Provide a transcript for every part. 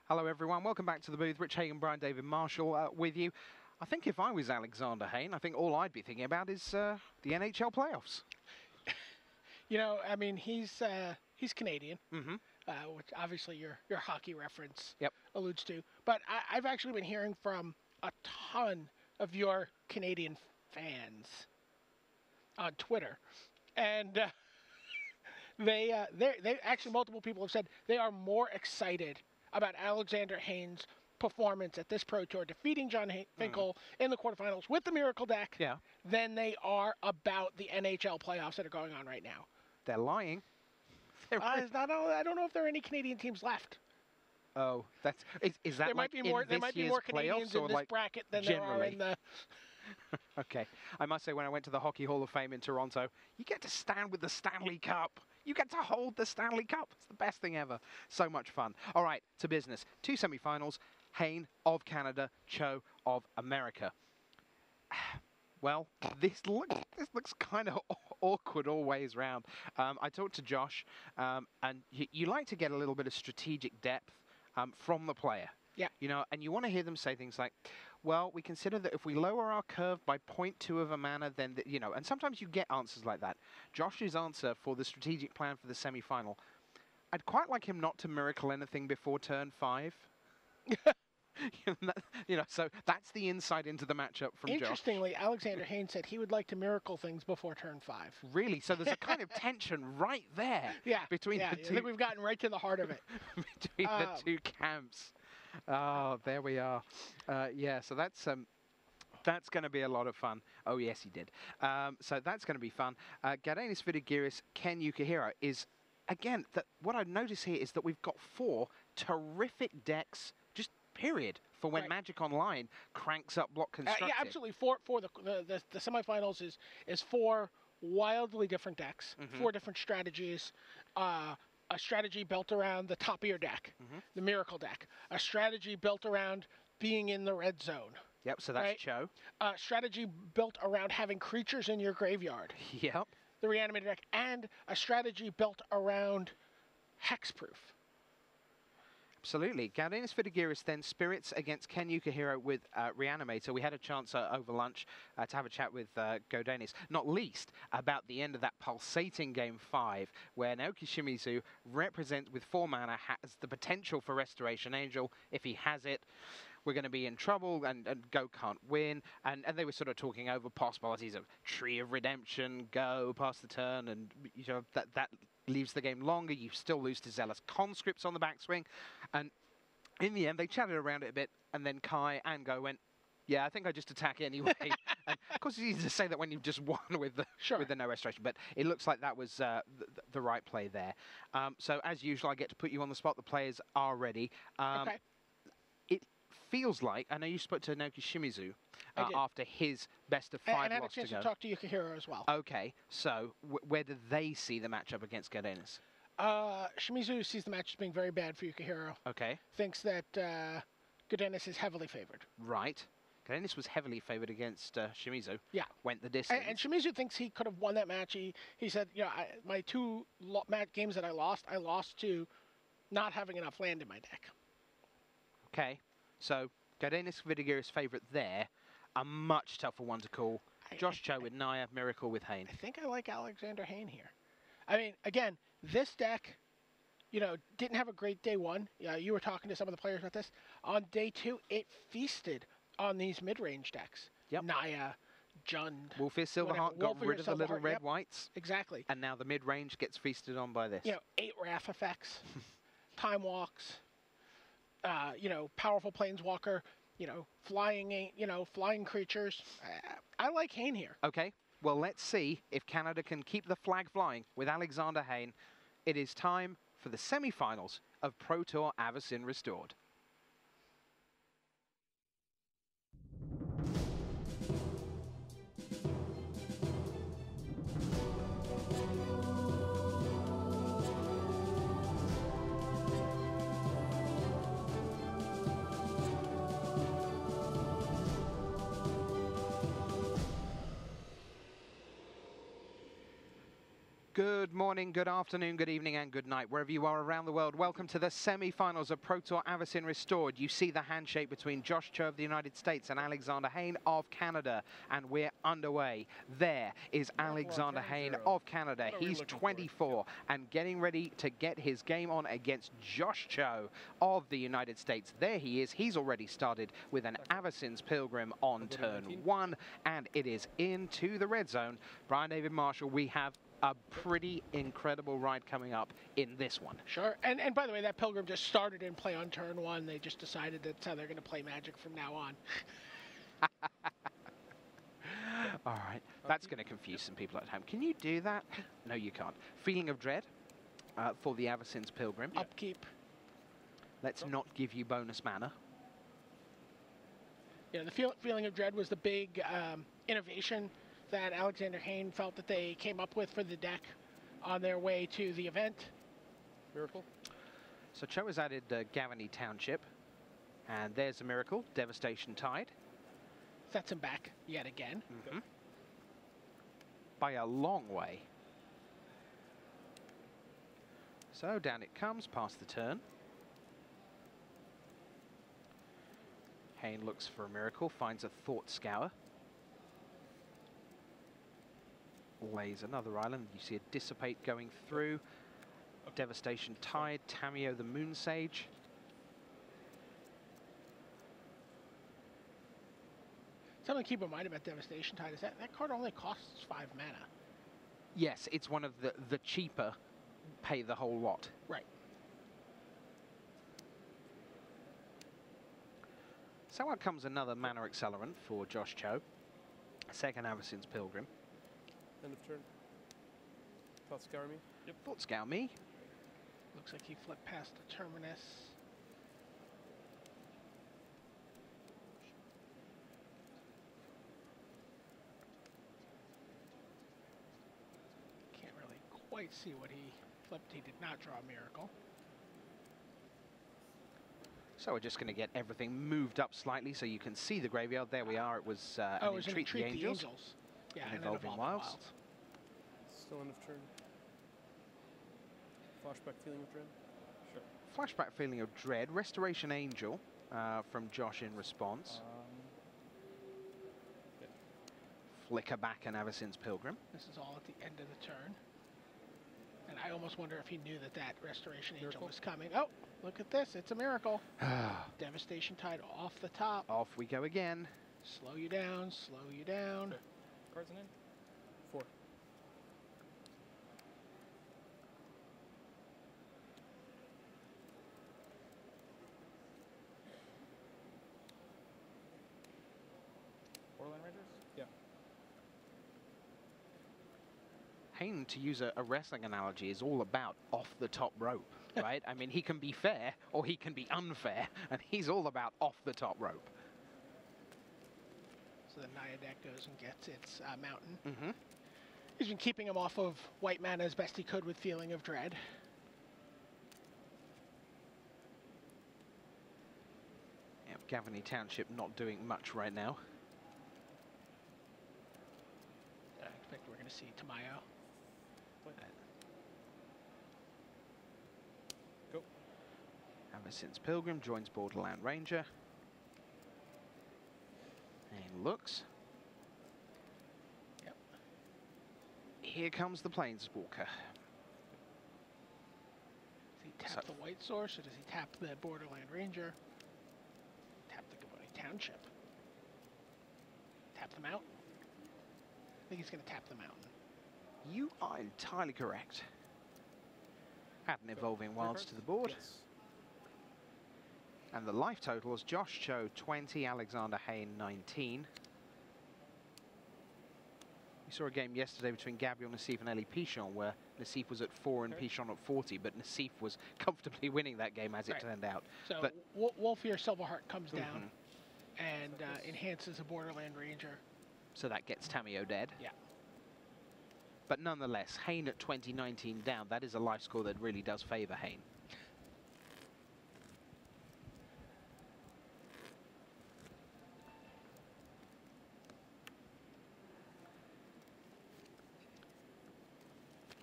Hello everyone, welcome back to the booth. Rich Hayne, Brian David Marshall with you. I think if I was Alexander Hayne, I think all I'd be thinking about is the NHL playoffs. You know, I mean, he's Canadian, which obviously your hockey reference alludes to. But I've actually been hearing from a ton of your Canadian fans on Twitter, and they actually, multiple people have said they are more excited about Alexander Hayne's performance at this Pro Tour, defeating John Finkel in the quarterfinals with the Miracle deck, than they are about the NHL playoffs that are going on right now. They're lying. I don't know if there are any Canadian teams left. Oh, is that there might be more Canadians in this bracket than generally? there are in the. Okay, I must say, when I went to the Hockey Hall of Fame in Toronto, you get to stand with the Stanley Cup. You get to hold the Stanley Cup. It's the best thing ever. So much fun. All right, to business. 2 semifinals. Hayne of Canada, Cho of America. Well, this looks kind of awkward all ways round. I talked to Josh, and you like to get a little bit of strategic depth from the player. Yeah. You know, and you want to hear them say things like, well, we consider that if we lower our curve by 0.2 of a mana, then, you know, and sometimes you get answers like that. Josh's answer for the strategic plan for the semi-final, I'd quite like him not to miracle anything before turn 5. You know, so that's the insight into the matchup from Josh. Interestingly, Alexander Hayne said he would like to miracle things before turn 5. Really? So there's a kind of tension right there between the two. I think we've gotten right to the heart of it. Between the two camps. Oh, there we are. Yeah, so that's going to be a lot of fun. Oh, yes, he did. So that's going to be fun. Vidus, Ken Ukuhiro is, again, what I've noticed here is that we've got 4 terrific decks, just period, for when Magic Online cranks up block constructed. Yeah, absolutely. For the semifinals is 4 wildly different decks, 4 different strategies. A strategy built around the top of your deck, the Miracle deck. A strategy built around being in the red zone. Yep, so that's Cho. A strategy built around having creatures in your graveyard. Yep. The Reanimator deck. And a strategy built around hexproof. Absolutely. Vidus then Spirits against Ken Ukuhiro with Reanimator. We had a chance over lunch to have a chat with Vidus, not least about the end of that pulsating game 5, where Naoki Shimizu represents with 4 mana, has the potential for Restoration Angel. If he has it, we're going to be in trouble, and Go can't win. And they were sort of talking over possibilities of Tree of Redemption, Go, pass the turn, and you know that leaves the game longer. You still lose to Zealous Conscripts on the backswing. And in the end, they chatted around it a bit, and then Kai and Go went, yeah, I think I just attack anyway. And of course, it's easy to say that when you've just won with the no restoration, but it looks like that was the right play there. So as usual, I get to put you on the spot. The players are ready. Okay. It feels like, I know you spoke to Naoki Shimizu after his best of 5 loss to go. And I had a chance to talk to Ukuhiro as well. Okay, so where do they see the matchup against Vidus? Shimizu sees the match as being very bad for Ukuhiro. Okay. Thinks that Vidus is heavily favored. Right. Vidus was heavily favored against Shimizu. Yeah. Went the distance. And Shimizu thinks he could have won that match. He said, you know, my 2 games that I lost to not having enough land in my deck. Okay. So Vidus favorite there. A much tougher one to call. Josh Cho with Naya, Miracle with Hayne. I think I like Alexander Hayne here. I mean, again, this deck, you know, didn't have a great day 1. You were talking to some of the players about this. On day 2, it feasted on these mid-range decks. Yep. Naya, Jund. Wolfir Silverheart got rid of the little red whites. Exactly. And now the mid-range gets feasted on by this. You know, 8 Wrath effects, Time Walks, you know, powerful Planeswalker, you know, flying creatures. I like Hayne here. Okay. Well, let's see if Canada can keep the flag flying with Alexander Hayne. It is time for the semi-finals of Pro Tour Avacyn Restored. Good morning, good afternoon, good evening, and good night, wherever you are around the world. Welcome to the semi-finals of Pro Tour Avacyn Restored. You see the handshake between Josh Cho of the United States and Alexander Hayne of Canada, and we're underway. There is Alexander Hayne of Canada. He's 24 and getting ready to get his game on against Josh Cho of the United States. There he is. He's already started with an Avacyn's Pilgrim on turn 1, and it is into the red zone. Brian David Marshall, we have a pretty incredible ride coming up in this one. Sure. And by the way, that Pilgrim just started in play on turn 1. They just decided that's how they're going to play Magic from now on. All right. That's going to confuse some people at home. Can you do that? No, you can't. Feeling of Dread for the Avacyn's Pilgrim. Upkeep. Let's not give you bonus mana. Yeah, the Feeling of Dread was the big innovation that Alexander Hayne felt that they came up with for the deck on their way to the event. Miracle. So Cho has added Gavany Township, and there's a Miracle, Devastation Tide. Sets him back yet again. By a long way. So down it comes, past the turn. Hayne looks for a Miracle, finds a Thought Scour. Lays another island. You see a Dissipate going through. Devastation Tide, Tamiyo the Moon Sage. Something to keep in mind about Devastation Tide is that card only costs 5 mana. Yes, it's one of the cheaper pay the whole lot. Right. So out comes another mana accelerant for Josh Cho. Second Avacyn's Pilgrim. End of turn. Thought Scour me. Yep. Thought Scour me. Looks like he flipped past the Terminus. Can't really quite see what he flipped. He did not draw a Miracle. So we're just going to get everything moved up slightly so you can see the graveyard. There we are. It was an Entreat the Angels. Yeah, and Evolving Wilds. Still end of turn. Flashback Feeling of Dread. Sure. Flashback Feeling of Dread. Restoration Angel from Josh in response. Yeah. Flicker back an Avacyn's Pilgrim. This is all at the end of the turn. And I almost wonder if he knew that Restoration Angel was coming. Oh, look at this. It's a Miracle. Devastation Tide off the top. Off we go again. Slow you down, slow you down. Okay. Cards in? 4. Borderline Rangers? Yeah. Hayne, to use a wrestling analogy, is all about off the top rope, right? I mean, he can be fair or he can be unfair, and he's all about off the top rope. So the Naya deck goes and gets its mountain. He's been keeping him off of white mana as best he could with Feeling of Dread. Yeah, Gavany Township not doing much right now. I expect we're going to see Tamiyo. Go. Avacyn's Pilgrim joins Borderland Ranger. And looks. Yep. Here comes the Planeswalker. Does he tap the white source or does he tap the Borderland Ranger? Tap the Gavony Township. Tap the mountain. I think he's going to tap the mountain. You are entirely correct. Add an Evolving Wilds to the board. Yes. And the life totals, Josh Cho 20, Alexander Hayne 19. We saw a game yesterday between Gabriel Nassif and Elie Pichon where Nassif was at 4 and Pichon at 40, but Nassif was comfortably winning that game as it turned out. So but Wolfear Silverheart comes down and enhances a Borderland Ranger. So that gets Tamiyo dead. Yeah. But nonetheless, Hayne at 2019 down, that is a life score that really does favour Hayne.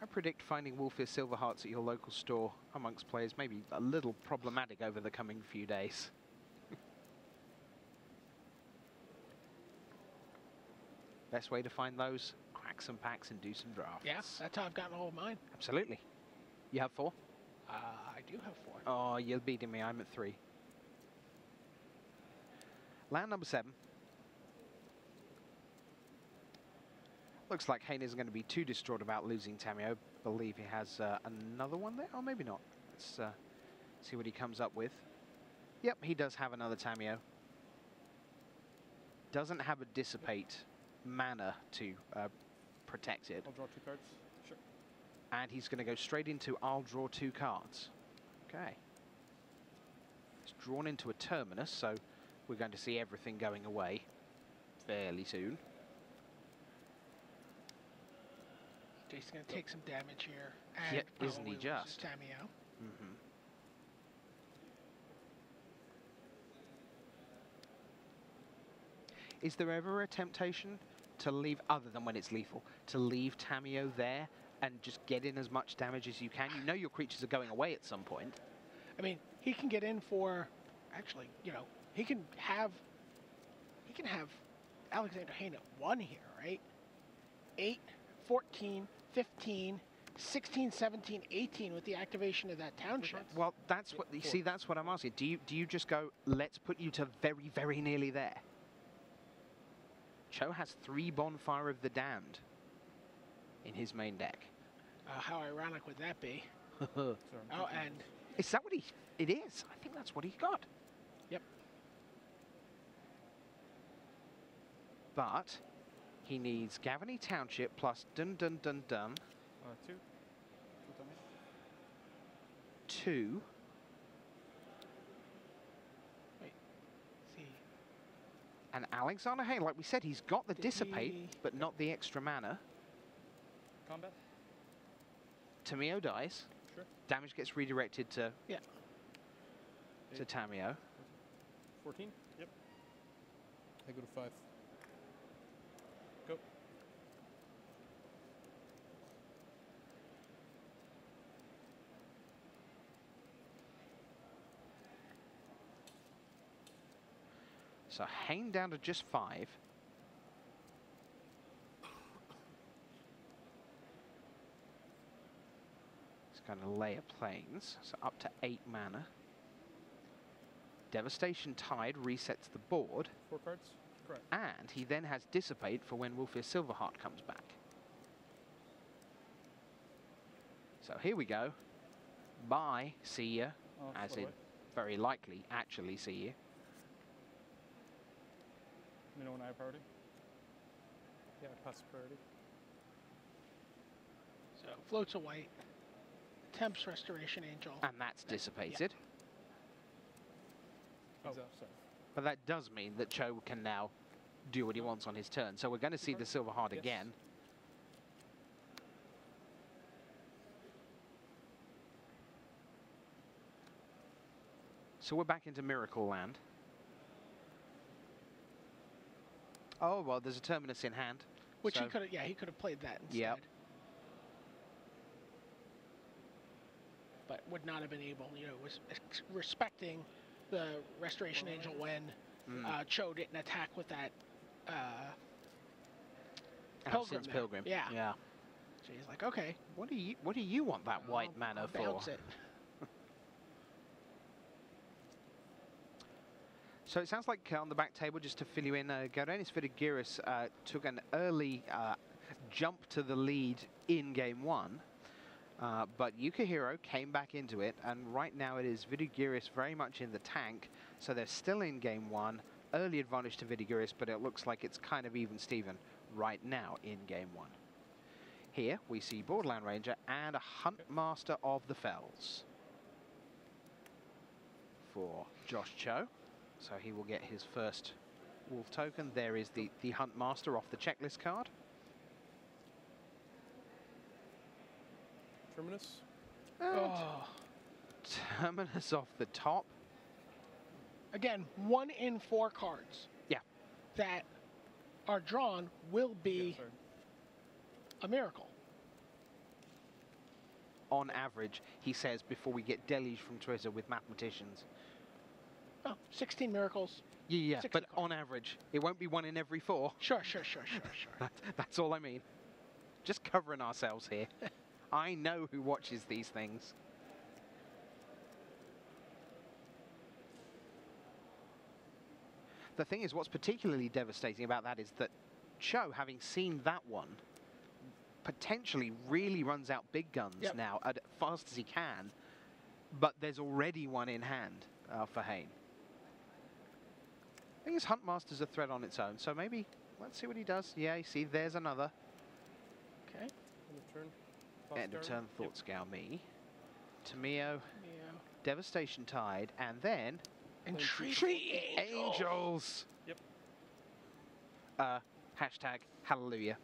I predict finding Wolfir Silver Hearts at your local store amongst players may be a little problematic over the coming few days. Best way to find those, crack some packs and do some drafts. Yeah, that's how I've gotten all of mine. Absolutely. You have 4? I do have 4. Oh, you're beating me. I'm at 3. Land number 7. Looks like Hayne isn't going to be too distraught about losing Tamio. Believe he has another one there, or maybe not. Let's see what he comes up with. Yep, he does have another Tamio. Doesn't have a dissipate mana to protect it. I'll draw 2 cards. Sure. And he's going to go straight into I'll draw 2 cards. Okay. It's drawn into a terminus, so we're going to see everything going away fairly soon. He's going to take some damage here. Yep, And isn't he just? Tamio. Mm-hmm. Is there ever a temptation to leave, other than when it's lethal, to leave Tamio there and just get in as much damage as you can? You know your creatures are going away at some point. I mean, he can get in for, actually, you know, he can have Alexander Hayne at 1 here, right? 8, 14, 15, 16, 17, 18 with the activation of that township. Well, that's what, you see, that's what I'm asking. Do you just go, let's put you to very, very nearly there? Cho has 3 Bonfire of the Damned in his main deck. How ironic would that be? Sorry, Oh, and... Is that what it is? I think that's what he got. Yep. But he needs Gavany Township plus dun dun dun dun. 2. 2. Wait. See. And Alexander Hayne, like we said, he's got the Dissipate, but not the extra mana. Combat? Tamio dies. Sure. Damage gets redirected to Yeah. to Tamio. 14? Yep. I go to 5. Go. So Hayne down to just 5. He's going to lay a plains, so up to 8 mana. Devastation Tide resets the board. 4 cards? Correct. And he then has Dissipate for when Wolfir Silverheart comes back. So here we go. Bye, see ya. As in, very likely, actually see you. You know when I have priority? Yeah, I pass priority. So floats a white. Temps Restoration Angel. And that's dissipated. Oh, sorry. But that does mean that Cho can now do what he wants on his turn. So we're going to see the Silverheart again. So we're back into Miracle Land. Oh, well, there's a Terminus in hand. Which so he could have, he could have played that instead. Yep. But would not have been able, was respecting the Restoration Angel when Cho didn't attack with that Pilgrim. Pilgrim. Yeah. Yeah. So he's like, okay. What do you want that white mana for? Bounce it. So it sounds like on the back table, just to fill you in, Gaudenis Vidigiris took an early jump to the lead in game 1, but Ukuhiro came back into it, and right now it is Vidigiris very much in the tank, so they're still in game 1, early advantage to Vidigiris, but it looks like it's kind of even Steven right now in game 1. Here we see Borderland Ranger and a Huntmaster of the Fells for Josh Cho. So he will get his first wolf token. There is the Huntmaster off the checklist card. Terminus? Terminus off the top. Again, 1 in 4 cards. Yeah. That are drawn will be a miracle. on average, he says, before we get deluged from Twitter with mathematicians. Oh, 16 miracles. Yeah, but on average. It won't be 1 in every 4. Sure. That's all I mean. Just covering ourselves here. I know who watches these things. The thing is, what's particularly devastating about that is that Cho, having seen that one, potentially really runs out big guns now as fast as he can, but there's already one in hand for Hayne. I think his Huntmaster's a threat on its own, so maybe let's see what he does. Yeah, you see, there's another. Okay. End of turn, Thought Scour me. Tamio, Devastation Tide, and then Entreaty Angels. Yep. Hashtag hallelujah.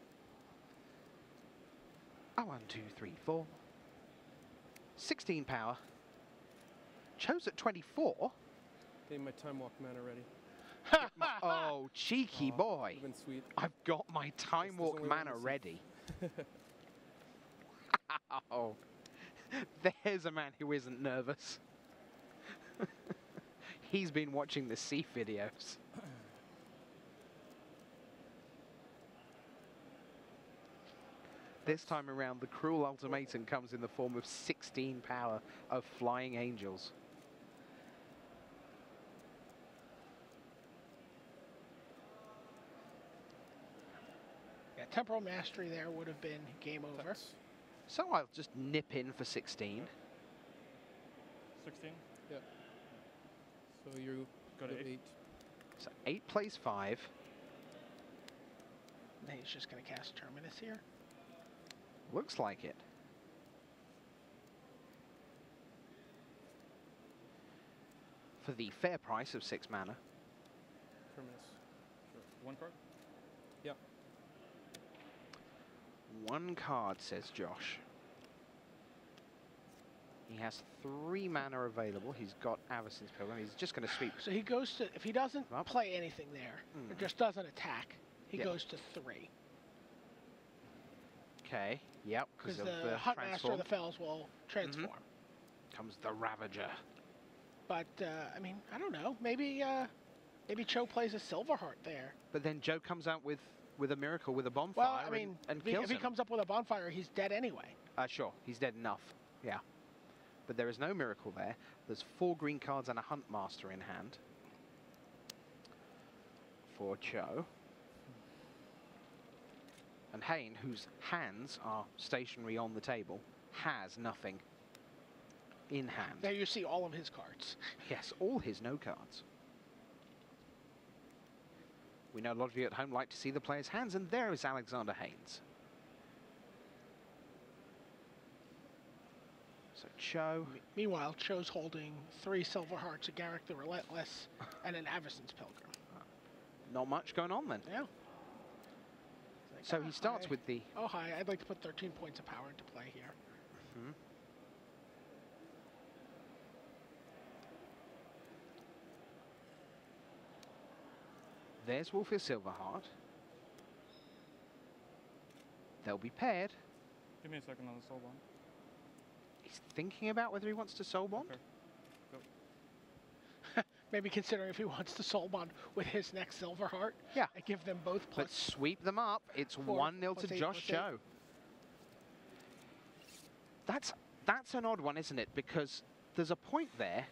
1, 2, 3, 4. 16 power. Cho's at 24. Getting my time walk mana ready. Oh, cheeky boy. Would've been sweet. I've got my time walk mana ready. Oh, there's a man who isn't nervous. He's been watching the Sea videos. This time around, the cruel ultimatum comes in the form of 16 power of Flying Angels. Yeah, Temporal Mastery there would have been game over. So I'll just nip in for 16. 16? Yeah. So you got 8. So 8 plays 5. And then he's just going to cast Terminus here. Looks like it. For the fair price of 6 mana. Terminus. Sure. 1 card? Yeah. 1 card, says Josh. He has 3 mana available. He's got Avacyn's Pilgrim. He's just going to sweep. So he goes to, if he doesn't play anything there, or just doesn't attack, he goes to 3. Okay, yep. Because the Huntmaster of the Fells will transform. Comes the Ravager. But, I mean, I don't know. Maybe Cho plays a Silverheart there. But then Joe comes out with a miracle, with a bonfire, well, I mean, and kills him. If he comes up with a bonfire, he's dead anyway. Sure, he's dead enough, yeah. But there is no miracle there. There's 4 green cards and a Huntmaster in hand for Cho. And Hayne, whose hands are stationary on the table, has nothing in hand. There you see all of his cards. Yes, all his no cards. We know a lot of you at home like to see the player's hands, and there is Alexander Haynes. So Cho. Meanwhile, Cho's holding 3 Silverhearts, a Garrick the Relentless, and an Avacyn's Pilgrim. Not much going on then. Yeah. So he starts with the... Oh, hi. I'd like to put 13 points of power into play here. There's Wolf's Silverheart. They'll be paired. Give me a second on the Soul Bond. He's thinking about whether he wants to Soul Bond. Okay. Maybe considering if he wants to Soul Bond with his next Silverheart. Yeah. And give them both plus. But sweep them up. It's 1-0 to Josh Cho. That's an odd one, isn't it? Because there's a point there,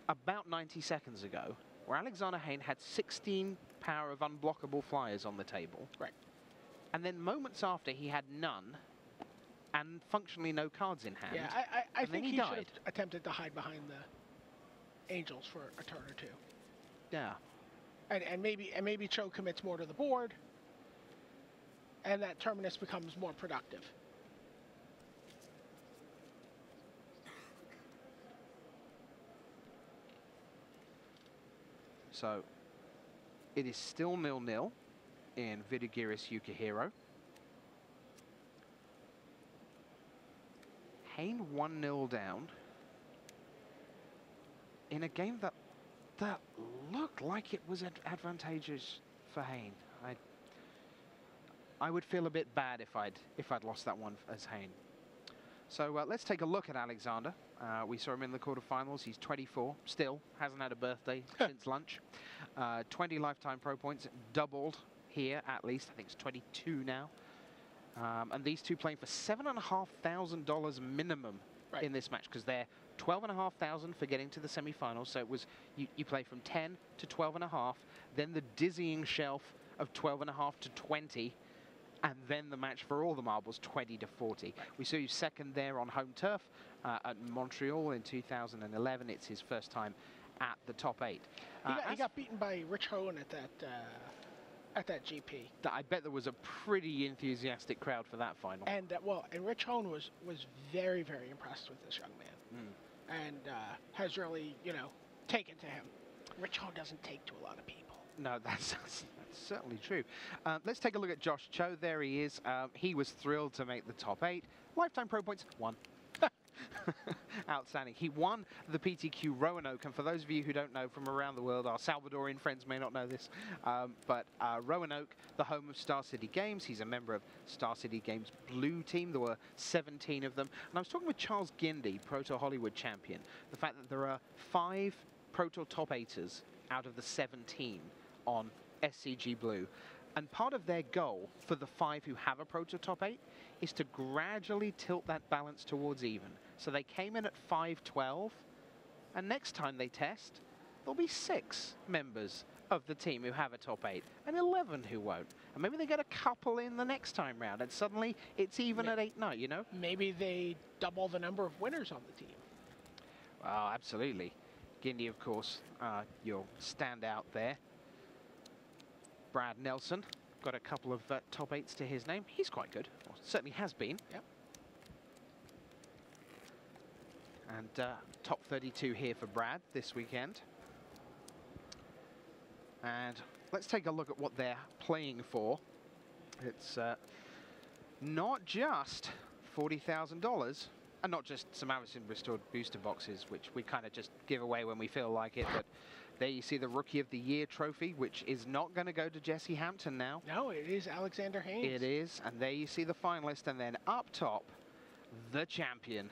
about 90 seconds ago, where Alexander Hayne had 16 power of unblockable flyers on the table. Right. And then moments after, he had none, and functionally no cards in hand. Yeah, I think he should died. have attempted to hide behind the Angels for a turn or 2. Yeah. And maybe Cho commits more to the board, and that Terminus becomes more productive. So it is still 0-0 in Vidus Ukuhiro. Hayne 1-0 down in a game that looked like it was advantageous for Hayne. I would feel a bit bad if I'd lost that one as Hayne. So let's take a look at Alexander. We saw him in the quarterfinals. He's 24, still hasn't had a birthday since lunch. 20 lifetime pro points, doubled here at least. I think it's 22 now. And these two playing for $7,500 minimum in this match, because they're $12,500 for getting to the semi-finals. So it was you play from 10 to 12.5, then the dizzying shelf of 12.5 to 20. And then the match for all the marbles, 20 to 40. We saw you second there on home turf at Montreal in 2011. It's his first time at the top 8. He got beaten by Rich Hone at that GP. I bet there was a pretty enthusiastic crowd for that final. And and Rich Hone was very, very impressed with this young man, and has really taken to him. Rich Hone doesn't take to a lot of people. No, that's certainly true. Let's take a look at Josh Cho. There he is. He was thrilled to make the top 8. Lifetime pro points, 1. Outstanding. He won the PTQ Roanoke, and for those of you who don't know from around the world, our Salvadorian friends may not know this, but Roanoke, the home of Star City Games. He's a member of Star City Games Blue Team. There were 17 of them. And I was talking with Charles Gindy, Pro Tour Hollywood champion, the fact that there are 5 Pro Tour top 8ers out of the 17 on SCG Blue. And part of their goal for the 5 who have a Pro Tour top 8 is to gradually tilt that balance towards even. So they came in at 5-12, and next time they test, there'll be 6 members of the team who have a top 8, and 11 who won't. And maybe they get a couple in the next time round, and suddenly it's even at 8-9, you know? Maybe they double the number of winners on the team. Oh, absolutely. Gindy, of course, your standout there. Brad Nelson, got a couple of top 8s to his name. He's quite good, or certainly has been. Yep. And top 32 here for Brad this weekend. And let's take a look at what they're playing for. It's not just $40,000, and not just some Avacyn Restored booster boxes, which we kind of just give away when we feel like it, but there you see the Rookie of the Year trophy, which is not going to go to Jesse Hampton now. No, it is Alexander Hayne. It is, and there you see the finalist, and then up top, the champion.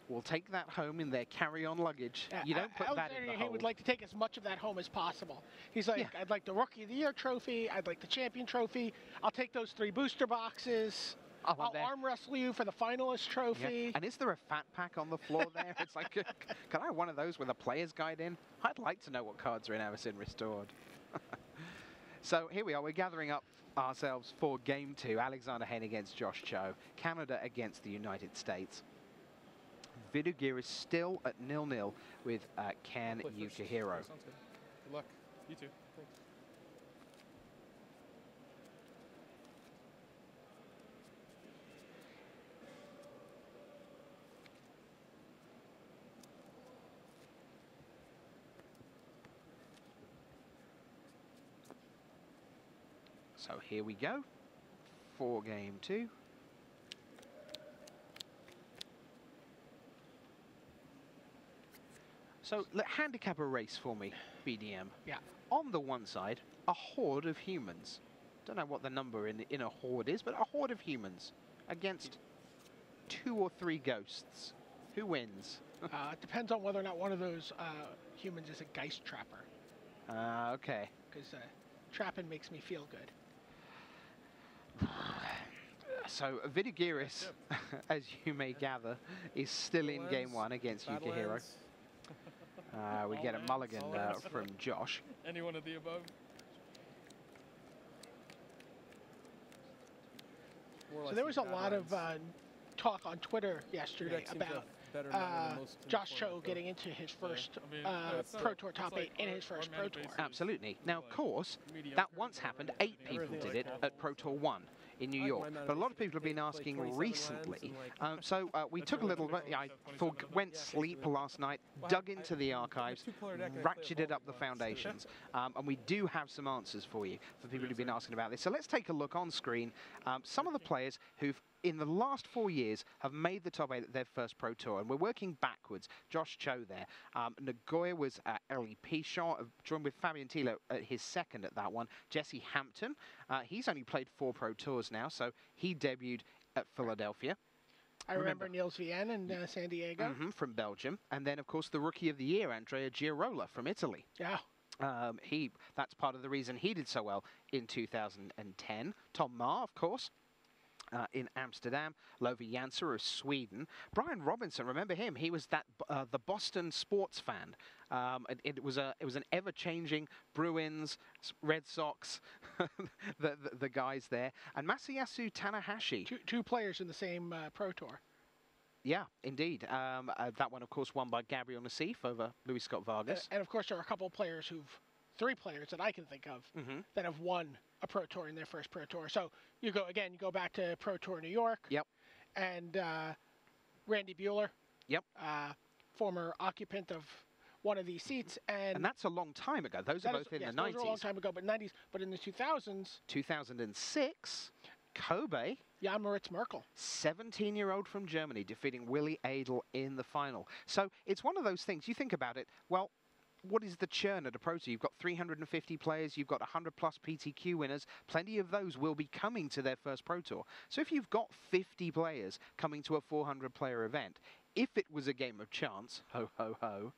We'll take that home in their carry-on luggage. You don't put that in the hole. He would like to take as much of that home as possible. He's like, I'd like the Rookie of the Year trophy. I'd like the Champion trophy. I'll take those 3 booster boxes. I'll arm wrestle you for the finalist trophy. Yeah. And is there a fat pack on the floor there? It's like, can I have one of those with a player's guide in? I'd like to know what cards are in Avacyn Restored. So here we are. We're gathering up ourselves for Game 2. Alexander Hayne against Josh Cho. Canada against the United States. Vidus is still at 0-0 with Ken Ukuhiro. Sounds good. Good luck. You too. Thanks. So here we go for Game 2. So handicap a race for me, BDM. Yeah. On the one side, a horde of humans. Don't know what the number in a horde is, but a horde of humans against 2 or 3 ghosts. Who wins? It depends on whether or not one of those humans is a Geist Trapper. Okay. Because trapping makes me feel good. So Vidus, as you may gather, is still in Game 1 against Ukuhiro. We get a mulligan from Josh. Any one of the above? So there was a lot of talk on Twitter yesterday about Josh Cho getting into his first Pro Tour top 8 in his first Pro Tour. Absolutely. Now, of course, that once happened. 8 people did it at Pro Tour 1 in New York. But a lot of people have been asking recently. So we took a little bit, I went sleep last night, dug into the archives, ratcheted up the foundations, and we do have some answers for you, for people who've been asking about this. So let's take a look on screen. Some of the players who've in the last 4 years have made the top 8 at their first Pro Tour, and we're working backwards. Josh Cho there. Nagoya was Elie Pichon, joined with Fabien Thiele at his second at that one. Jesse Hampton, he's only played 4 Pro Tours now, so he debuted at Philadelphia. I remember Niels Vienne in San Diego. From Belgium. And then, of course, the Rookie of the Year, Andrea Girola from Italy. Yeah. That's part of the reason he did so well in 2010. Tom Marr, of course. In Amsterdam, Lovi Janser of Sweden, Brian Robinson. Remember him? He was that the Boston sports fan. It was an ever-changing Bruins, Red Sox, the guys there, and Masayasu Tanahashi. Two players in the same Pro Tour. Yeah, indeed. That one, of course, won by Gabriel Nassif over Louis Scott Vargas. And of course, there are a couple of players three players that I can think of that have won a Pro Tour in their first Pro Tour. So you go back to Pro Tour New York. Yep. And Randy Buehler. Yep. Former occupant of one of these seats. And that's a long time ago. Those are both in the 90s. Those are a long time ago, but 90s. But in the 2000s. 2006, Kobe. Jan Moritz Merkel. 17-year-old from Germany defeating Willie Adel in the final. So it's one of those things, you think about it, well, what is the churn at a Pro Tour? You've got 350 players, you've got 100+ PTQ winners. Plenty of those will be coming to their first Pro Tour. So if you've got 50 players coming to a 400-player event, if it was a game of chance, ho, ho, ho,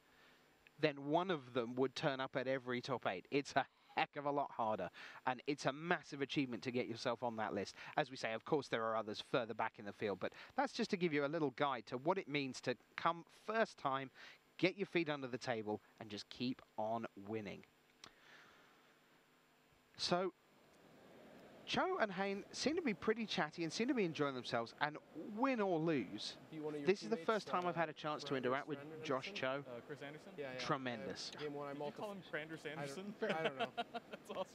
then one of them would turn up at every top 8. It's a heck of a lot harder, and it's a massive achievement to get yourself on that list. As we say, of course, there are others further back in the field, but that's just to give you a little guide to what it means to come first time, get your feet under the table, and just keep on winning. So Cho and Hayne seem to be pretty chatty and seem to be enjoying themselves, and win or lose, this is the first time I've had a chance to interact with Josh Cho. Chris Anderson? Yeah. Tremendous. Game one, Did you call him Branders Anderson? I don't know. That's awesome.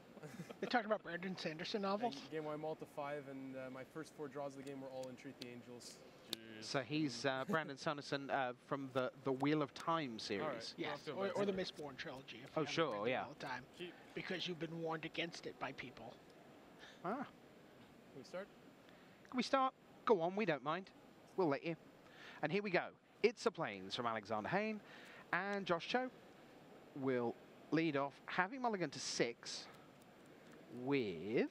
They're talking about Brandon Sanderson novels? Game one, I'm all to 5, and my first 4 draws of the game were all in Treat the Angels. Jeez. So he's Brandon Sanderson from the Wheel of Time series. Right. Yes, or the Mistborn trilogy. If oh, sure, yeah. All the time. Because you've been warned against it by people. Can we start? Can we start? Go on, we don't mind. We'll let you. And here we go. It's a Plains from Alexander Hayne. And Josh Cho will lead off, having mulligan to 6 with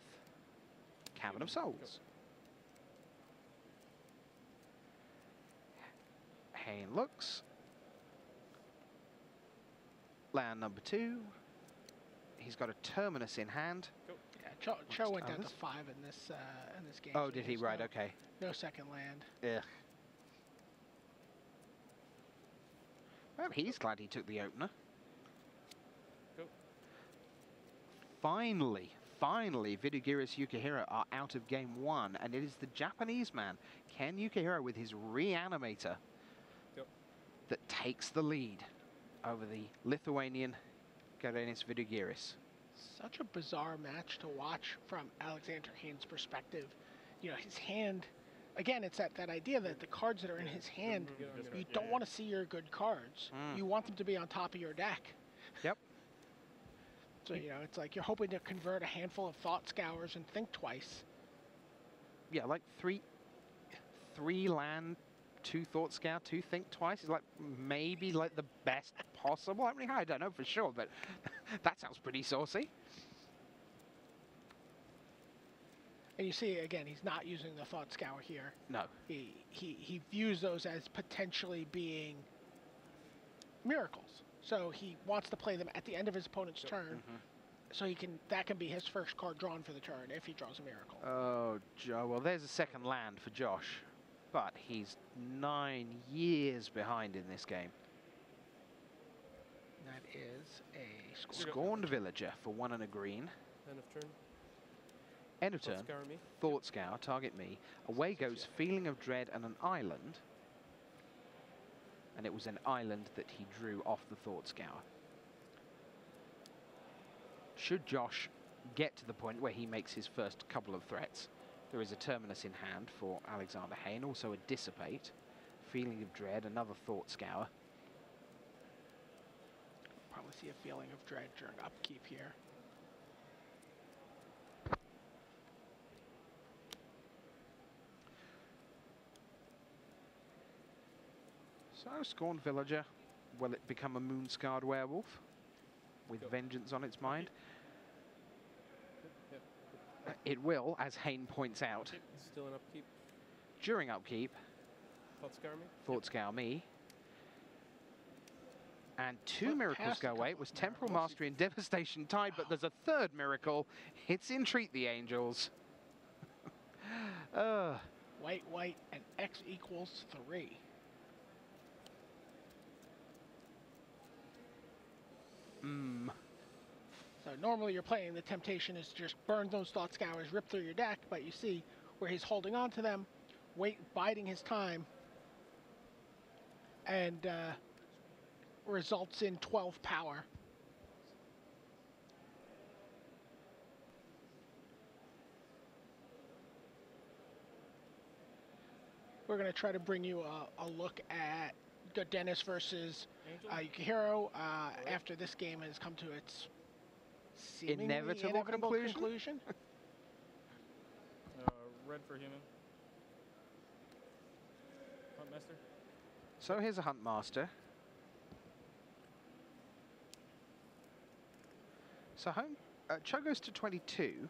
Cavern of Souls. Hayne looks. Land number 2. He's got a Terminus in hand. Go. Yeah, Cho went down to 5 in this game. Oh, so did he? Right, okay. No second land. Yeah. Well, he's glad he took the opener. Go. Finally, Vidus Ukuhiro are out of game 1, and it is the Japanese man, Ken Ukuhiro, with his Reanimator that takes the lead over the Lithuanian Garenis Vidus. Such a bizarre match to watch from Alexander Hayne's perspective. You know, his hand, again, it's that idea that the cards that are in his hand, you don't want to see your good cards. You want them to be on top of your deck. Yep. So, you know, it's like you're hoping to convert a handful of Thought Scours and think twice. Yeah, like 3 land, 2 Thought Scour, 2 think twice is like maybe like the best possible. I mean, I don't know for sure, but that sounds pretty saucy. And you see, again, he's not using the Thought Scour here. No. He views those as potentially being miracles. So he wants to play them at the end of his opponent's turn, so that can be his first card drawn for the turn if he draws a miracle. Oh, Joe. Well, there's a second land for Josh, but he's 9 years behind in this game. That is a Scorned Villager for 1 and a green. End of turn. End of turn. Thought Scour, target me. Away goes Feeling of Dread and an island. And it was an island that he drew off the Thought Scour. Should Josh get to the point where he makes his first couple of threats, there is a Terminus in hand for Alexander Hayne, also a Dissipate, Feeling of Dread, another Thought Scour. Probably see a Feeling of Dread during upkeep here. So, Scorned Villager, will it become a Moon-Scarred Werewolf with vengeance on its mind? Yep. It will, as Hayne points out. Still in upkeep. During upkeep, Thought Scour me. Thought Scour me. And two Well, miracles past a go away. It couple was of Temporal miracles. Mastery and Devastation tied, but there's a third miracle. It's Entreat the Angels. White, white, and X equals 3. So normally you're playing, the temptation is to just burn those Thought Scours, rip through your deck, but you see where he's holding on to them, biding his time, and results in 12 power. We're going to try to bring you a look at Dennis versus Ukuhiro after this game has come to its seemingly Inevitable conclusion. Red for human. Huntmaster. So here's a Huntmaster. So Cho goes to 22,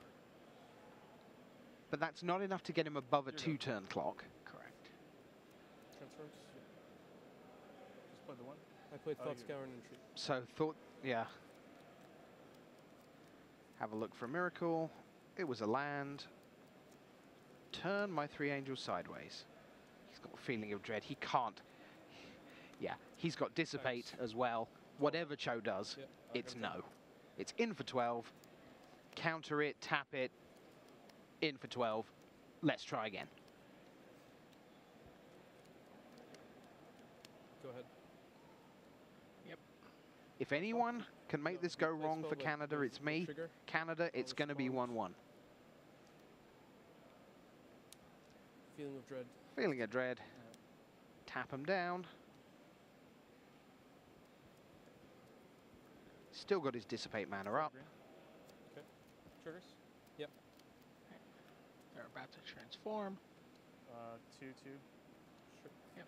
but that's not enough to get him above a 2-turn clock. Correct. Transference. Just play the one. I played Thought Scour and Entreat. So yeah. Have a look for a miracle. It was a land. Turn my 3 angels sideways. He's got a feeling of dread. He can't. Yeah, he's got Dissipate as well. Whatever Cho does, it's no. It's in for 12. Counter it, tap it. In for 12. Let's try again. Go ahead. Yep. If anyone can make this go wrong for Canada, it's me. Canada, it's going to be 1-1. Feeling of dread. Feeling of dread. Tap him down. Still got his Dissipate mana up. Okay. Triggers? Yep. They're about to transform. 2/2. Sure. Yep.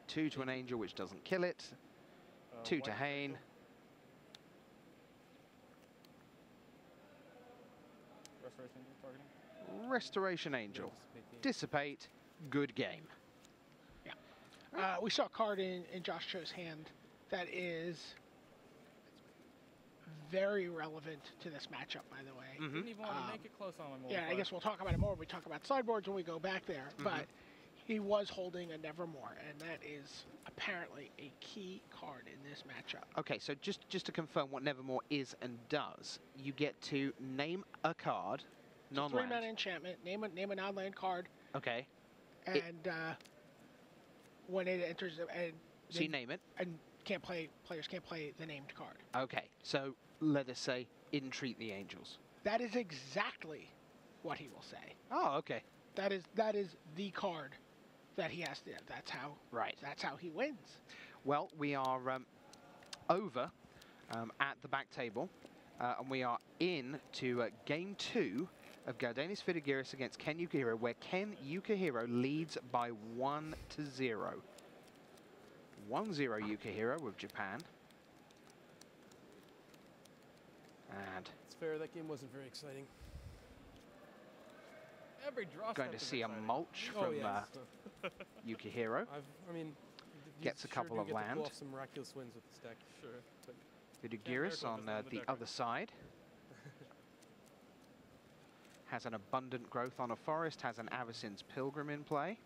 2 to an angel, which doesn't kill it. 2 to Hayne. Restoration targeting. Restoration Angel. Dissipate. Good game. Yeah. We saw a card in Josh Cho's hand that is very relevant to this matchup, by the way. Didn't even want to make it close on my Yeah, I guess we'll talk about it more when we talk about sideboards when we go back there. But he was holding a Nevermore, and that is apparently a key card in this matchup. Okay, so just to confirm what Nevermore is and does, you get to name a card, non-land. 3-mana enchantment. Name a non-land card. Okay. And when it enters, so you name it. And players can't play the named card. Okay, so let us say Entreat the Angels. That is exactly what he will say. Oh, okay. That is the card that he has to. That's how. Right. That's how he wins. Well, we are over at the back table, and we are in to game 2 of Galdanis Fidigiris against Ken Ukuhiro, where Ken Ukuhiro leads by 1-0. 1-0 Ukuhiro with Japan. And It's fair, that game wasn't very exciting. Every draw going to see a mulch from Ukuhiro. I mean, Gets a couple of land. Pull off some miraculous wins with this deck. Sure. But Fidigiris on the other side. Has an abundant growth on a forest, has an Avacyn's Pilgrim in play.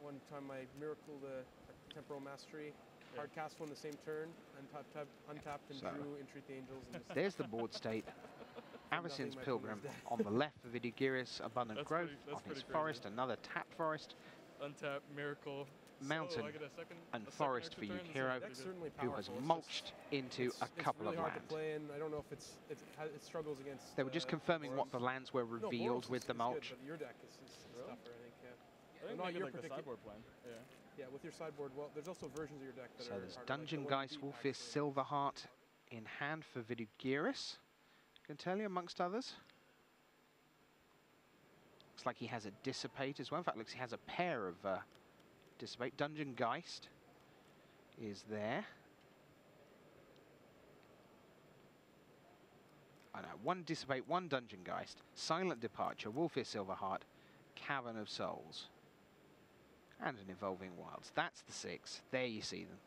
One time I miracle the Temporal Mastery, hard cast one the same turn, untapped and drew Entreat the Angels. And there's the board state. Avacyn's Pilgrim on the left for Vidigiris, abundant growth on his forest, another tapped forest. Untapped, miracle, mountain and forest for Ukuhiro, who has mulched into a couple of lands. lands. To play in. I don't know if it struggles against. They were just confirming what the lands were revealed with the mulch. Good, but your deck is tougher, I think. I think not maybe your like the particular sideboard plan. Yeah. Yeah, with your sideboard. Well, there's also versions of your deck that So are. there's harder, Dungeon like the one Geist, you beat Wolfist, actually. Silverheart in hand for Vidigiris. Can tell you amongst others. Looks like he has a Dissipate as well. In fact, looks like he has a pair of Dissipate. Dungeon Geist is there. I know, one Dissipate, one Dungeon Geist. Silent Departure, Wolfist, Silverheart, Cavern of Souls. And an Evolving Wilds. That's the 6. There you see them.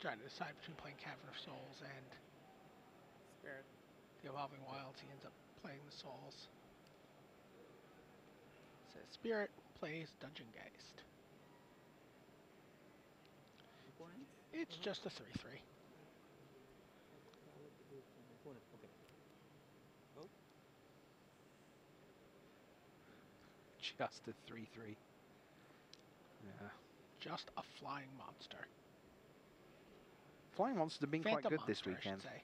Trying to decide between playing Cavern of Souls and Spirit. the Evolving Wilds. He ends up playing the Souls. Says Spirit plays Dungeon Geist. It's just a 3/3. Just a 3/3. Yeah. Just a flying monster. Flying monsters have been Phantom quite good monster, this weekend. I should say.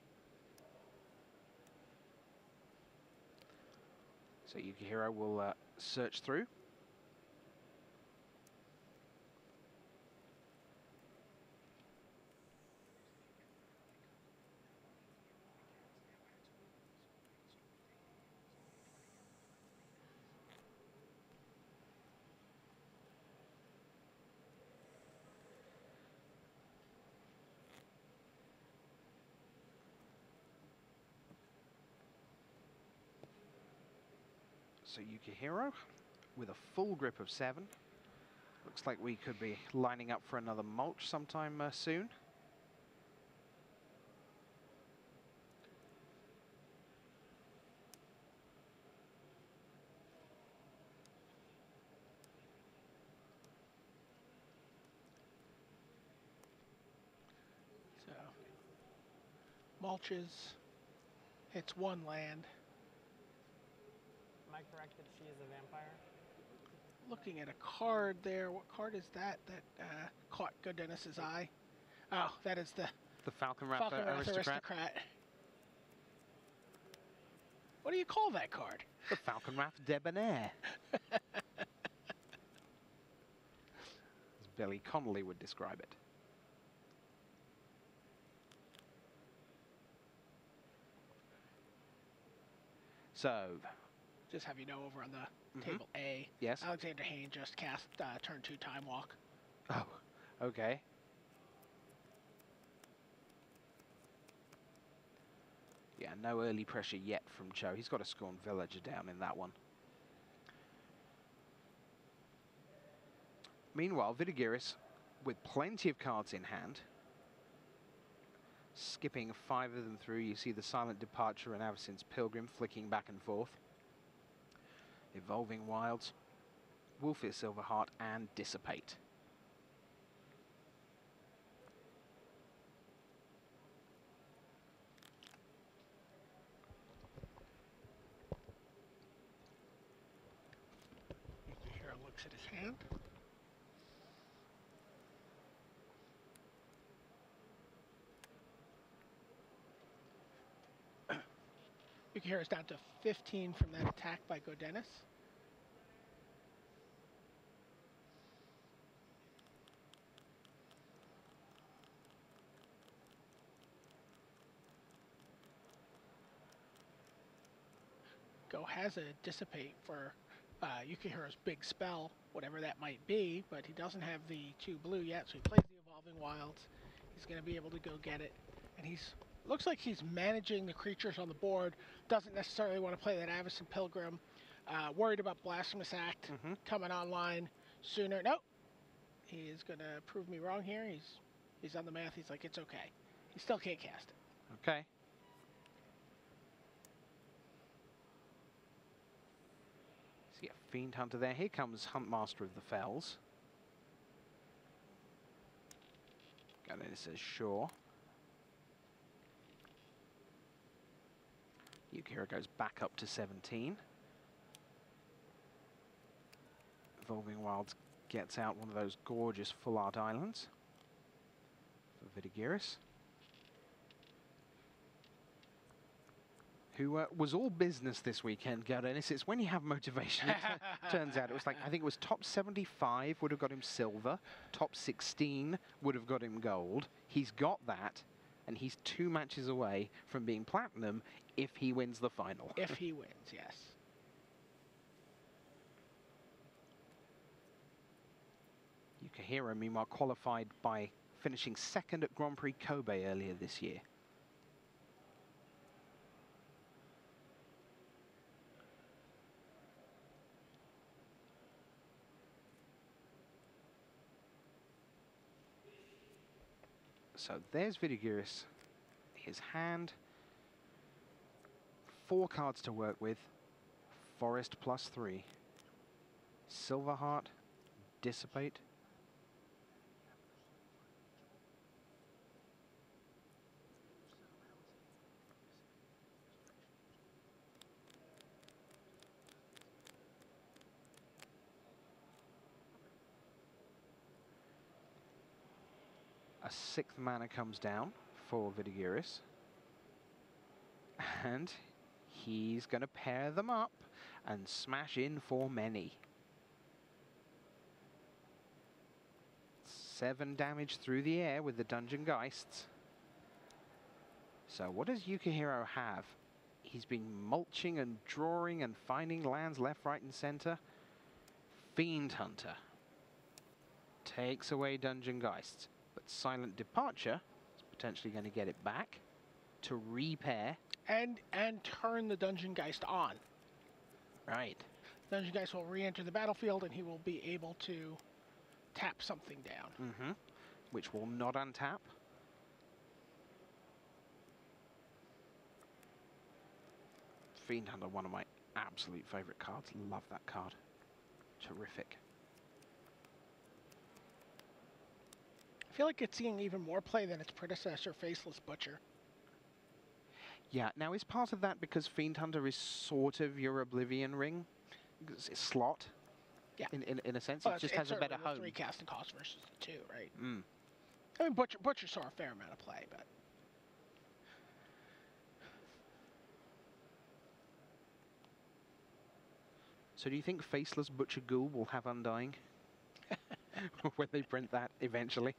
So Ukuhiro will search through. So Ukuhiro with a full grip of 7. Looks like we could be lining up for another mulch sometime soon. So, mulches, hits 1 land. Am I correct that she is a vampire? Looking at a card there. What card is that that caught Dennis's eye? Oh, that is the Falconwrath Aristocrat. What do you call that card? The Falconwrath Debonair. As Billy Connolly would describe it. So, just have you know, over on the table A, yes, Alexander Hayne just cast turn 2 Time Walk. Oh, okay. Yeah, no early pressure yet from Joe. He's got a Scorn Villager down in that one. Meanwhile, Vidus, with plenty of cards in hand, skipping 5 of them through. You see the Silent Departure and Avacyn's Pilgrim flicking back and forth. Evolving Wilds, Wolfir Silverheart, and Dissipate. Here looks at his hand. Ukuhiro is down to 15 from that attack by Dennis. Go has a Dissipate for Yukihiro's big spell, whatever that might be, but he doesn't have the 2 blue yet, so he plays the Evolving Wilds. He's going to be able to go get it, and looks like he's managing the creatures on the board. Doesn't necessarily want to play that Avacyn Pilgrim. Worried about Blasphemous Act coming online sooner. Nope. He is going to prove me wrong here. He's on the math. He's like, it's okay. He still can't cast it. Okay. See a Fiend Hunter there. Here comes Huntmaster of the Fells. And then it says sure. Ukuhiro goes back up to 17. Evolving Wilds gets out one of those gorgeous full art islands for Vidus, who was all business this weekend, Dennis. It's when you have motivation. It turns out it was like, I think it was top 75 would have got him silver, top 16 would have got him gold. He's got that, and he's 2 matches away from being platinum if he wins the final. If he wins, yes. Ukuhiro, meanwhile, qualified by finishing 2nd at Grand Prix Kobe earlier this year. So there's Vidus. His hand. 4 cards to work with. Forest +3. Silverheart. Dissipate. A 6th mana comes down for Vidus. And he's going to pair them up and smash in for many. 7 damage through the air with the Dungeon Geists. So what does Ukuhiro have? He's been mulching and drawing and finding lands left, right and center. Fiend Hunter takes away Dungeon Geists, but Silent Departure is potentially going to get it back to repair. And turn the Dungeon Geist on. Right. Dungeon Geist will re-enter the battlefield and he will be able to tap something down. Mm-hmm. Which will not untap. Fiend Hunter, one of my absolute favorite cards. Love that card. Terrific. I feel like it's seeing even more play than its predecessor, Faceless Butcher. Yeah, now is part of that because Fiend Hunter is sort of your Oblivion Ring? It's slot. Yeah. In a sense, Well, it just has a better home. 3 casting cost versus the 2, right? Mm. I mean, Butcher saw a fair amount of play, but... So do you think Faceless Butcher Ghoul will have Undying? When they print that eventually?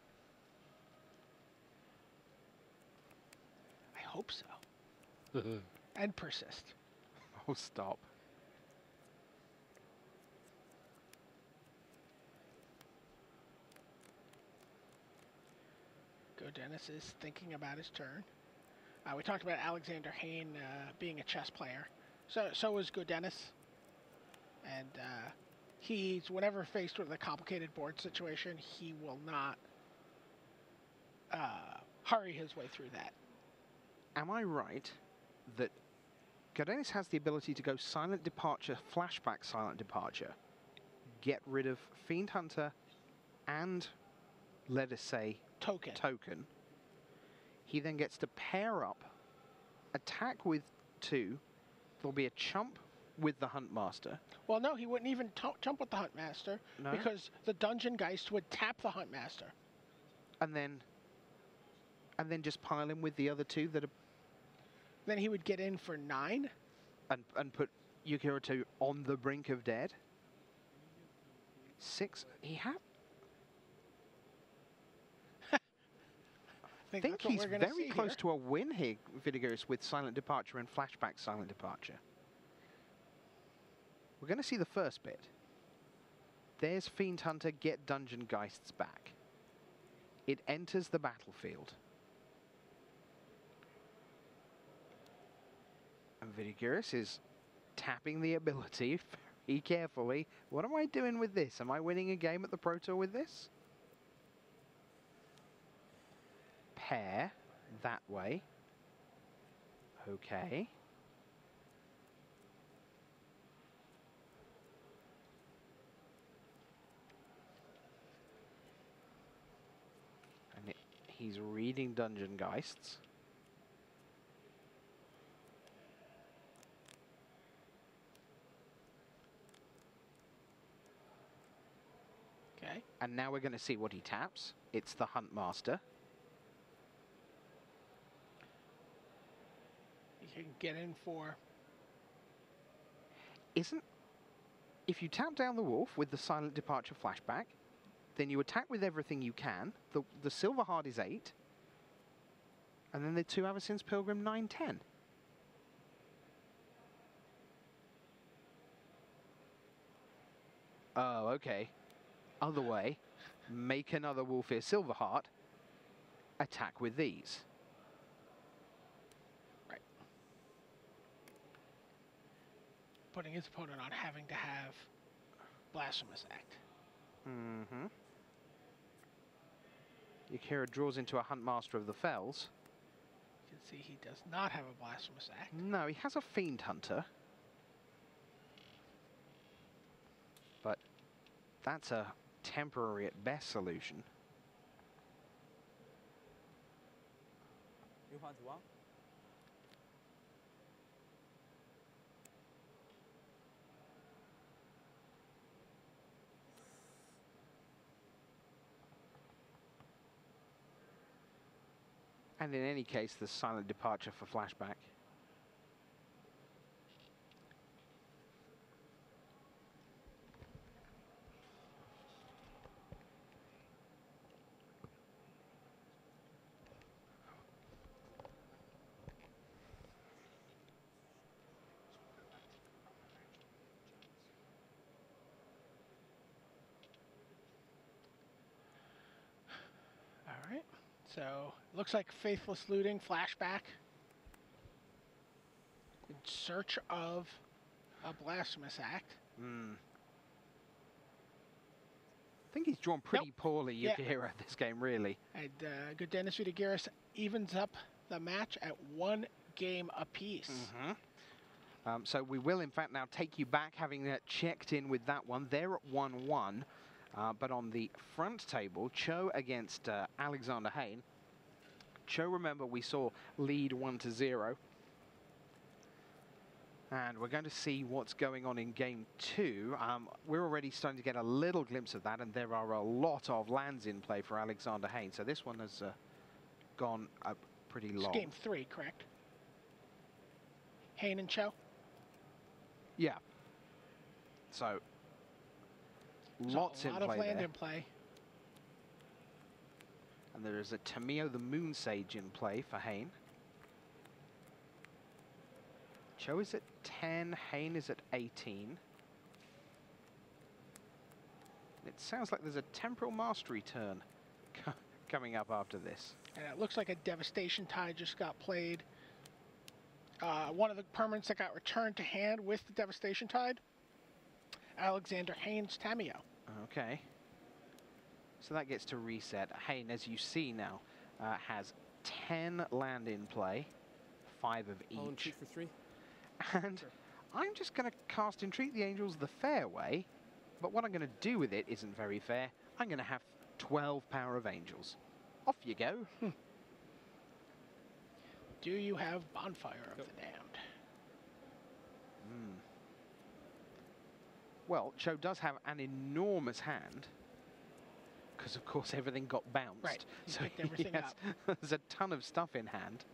I hope so. And persist. Oh, stop. Go Dennis is thinking about his turn. We talked about Alexander Hayne being a chess player. So is Go Dennis. And he's, whenever faced with a complicated board situation, he will not hurry his way through that. Am I right that Gardenis has the ability to go Silent Departure, Flashback Silent Departure, get rid of Fiend Hunter and, let us say, Token. He then gets to pair up, attack with 2. There'll be a chump with the Huntmaster. Well, no, he wouldn't even jump with the Huntmaster because the Dungeon Geist would tap the Huntmaster. And then just pile him with the other 2 that are... Then he would get in for 9. And put Ukuhiro 2 on the brink of dead. 6. He had... I think he's very close to a win here, Vidus, with Silent Departure and Flashback Silent Departure. We're going to see the first bit. There's Fiend Hunter, get Dungeon Geists back. It enters the battlefield. And Vidus is tapping the ability very carefully. What am I doing with this? Am I winning a game at the Pro Tour with this? Pair that way. Okay. And he's reading Dungeon Geists. Okay. And now we're going to see what he taps. It's the Huntmaster. You can get in for... If you tap down the wolf with the Silent Departure Flashback, then you attack with everything you can. The Silver Heart is 8. And then the 2 Avacyn's Pilgrim 9/10. Oh, okay. Other way. Make another Wolfear Silver Heart. Attack with these. Putting his opponent on having to have Blasphemous Act. Mm-hmm. Ukuhiro draws into a Huntmaster of the Fells. You can see he does not have a Blasphemous Act. No, he has a Fiend Hunter. But that's a temporary at best solution. You want one? And in any case, the silent departure for flashback. All right. So, looks like Faithless Looting, flashback. In search of a Blasphemous Act. I think he's drawn pretty poorly, Ukuhiro, this game, really. And Godénis Vidigiris evens up the match at 1 game apiece. So we will, in fact, now take you back, having checked in with that one. They're at 1-1. But on the front table, Cho against Alexander Hayne. Cho, remember, we saw lead 1-0. And we're going to see what's going on in game 2. We're already starting to get a little glimpse of that, and there are a lot of lands in play for Alexander Hayne. So this one has gone pretty long. It's game 3, correct? Hayne and Cho? Yeah. So lots in play A lot of land there. in play. And there is a Tamio the Moon Sage in play for Hayne. Cho is at 10, Hayne is at 18. It sounds like there's a Temporal Mastery turn coming up after this. And it looks like a Devastation Tide just got played. One of the permanents that got returned to hand with the Devastation Tide, Alexander Hayne's Tamio. Okay. So that gets to reset. Hayne, as you see now, has 10 land in play, 5 of each. I'll entreat for 3. And Sure. I'm just going to cast Entreat the Angels the fair way, but what I'm going to do with it isn't very fair. I'm going to have 12 Power of Angels. Off you go. Do you have Bonfire of the Damned? Well, Cho does have an enormous hand, because of course everything got bounced. Right, he so picked everything up. There's a ton of stuff in hand.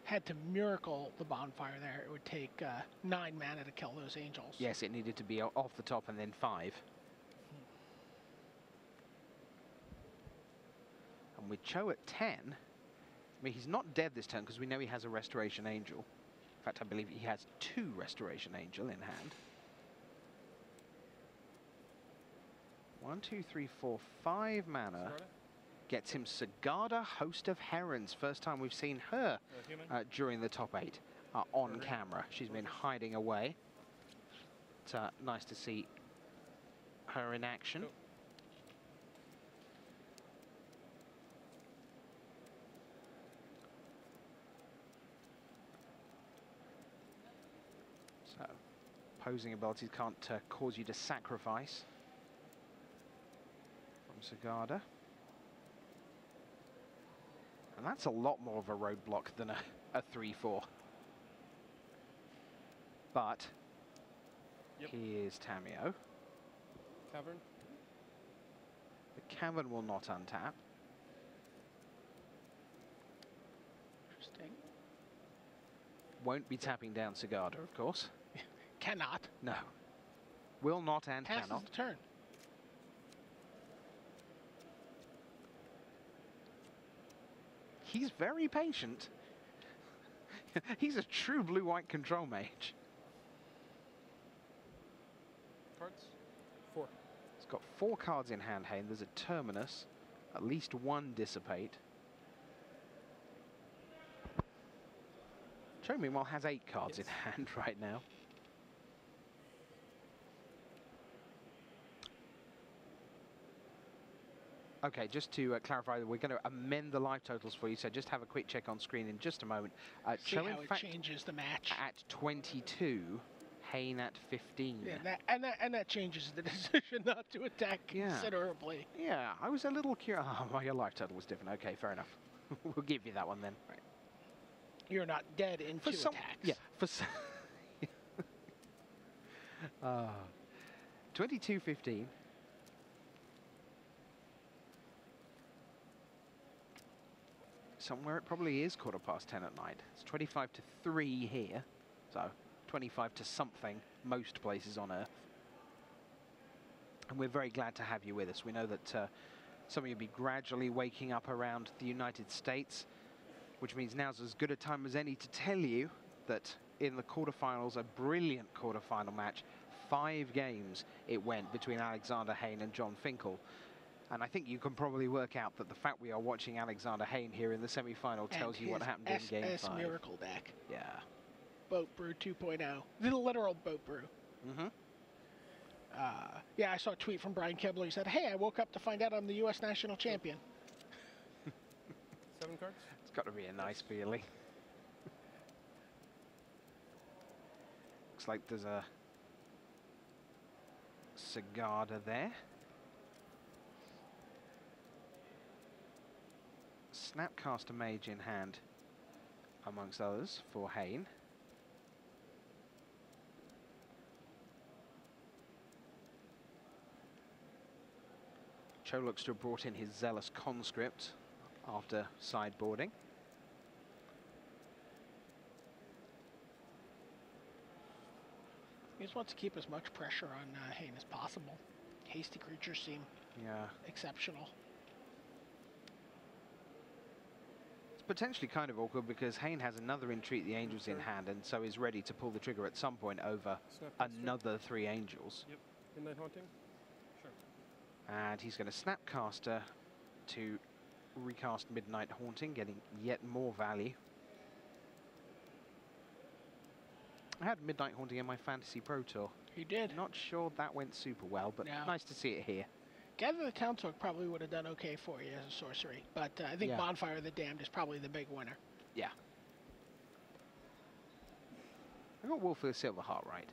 Had to miracle the Bonfire there. It would take 9 mana to kill those angels. Yes, it needed to be off the top and then 5. And with Cho at 10, I mean, he's not dead this turn because we know he has a Restoration Angel. In fact, I believe he has 2 Restoration Angel in hand. 1, 2, 3, 4, 5 mana. Gets him Sigarda, Host of Herons. First time we've seen her during the top 8 on camera. She's been hiding away. It's nice to see her in action. So, opposing abilities can't cause you to sacrifice from Sigarda. And that's a lot more of a roadblock than a 3-4. But here's Tamio. Cavern. The Cavern will not untap. Interesting. Won't be tapping down Sigarda, of course. Cannot. No. Will not and Passes cannot. the turn. He's very patient. He's a true blue-white control mage. Cards? 4. He's got 4 cards in hand, Hayne. There's a Terminus, at least 1 Dissipate. Cho, meanwhile, has 8 cards in hand right now. Okay, just to clarify, we're going to amend the live totals for you, so just have a quick check on screen in just a moment. See how it changes the match. At 22, Hayne at 15. Yeah, and that changes the decision not to attack considerably. Yeah, I was a little curious. Oh, well, your live total was different. Okay, fair enough. We'll give you that one then. Right. You're not dead in two attacks. Yeah, for some... 22-15. Somewhere it probably is 10:15 at night. It's 25 to 3 here, so 25 to something most places on Earth. And we're very glad to have you with us. We know that some of you will be gradually waking up around the United States, which means now's as good a time as any to tell you that in the quarterfinals, a brilliant quarterfinal match, 5 games it went between Alexander Hayne and John Finkel. And I think you can probably work out that the fact we are watching Alexander Hayne here in the semi-final tells you what happened in Game 5. Miracle deck. Yeah. Boat Brew 2.0. The literal Boat Brew. Mm-hmm. Yeah, I saw a tweet from Brian Kibler. He said, hey, I woke up to find out I'm the U.S. national champion. 7 cards? It's got to be a nice feeling. Looks like there's a Sigarda there. Snapcaster Mage in hand, amongst others, for Hayne. Cho looks to have brought in his Zealous Conscript after sideboarding. He just wants to keep as much pressure on Hayne as possible. Hasty creatures seem exceptional. Potentially kind of awkward because Hayne has another Entreat the Angels in hand and so is ready to pull the trigger at some point over another 3 Angels. Yep. Midnight Haunting? Sure. And he's going to Snapcaster to recast Midnight Haunting, getting yet more value. I had Midnight Haunting in my Fantasy Pro Tour. You did? Not sure that went super well, but nice to see it here. Gather the Townsfolk probably would have done okay for you as a sorcery, but I think Bonfire of the Damned is probably the big winner. Yeah. I got Wolf of the Silverheart right.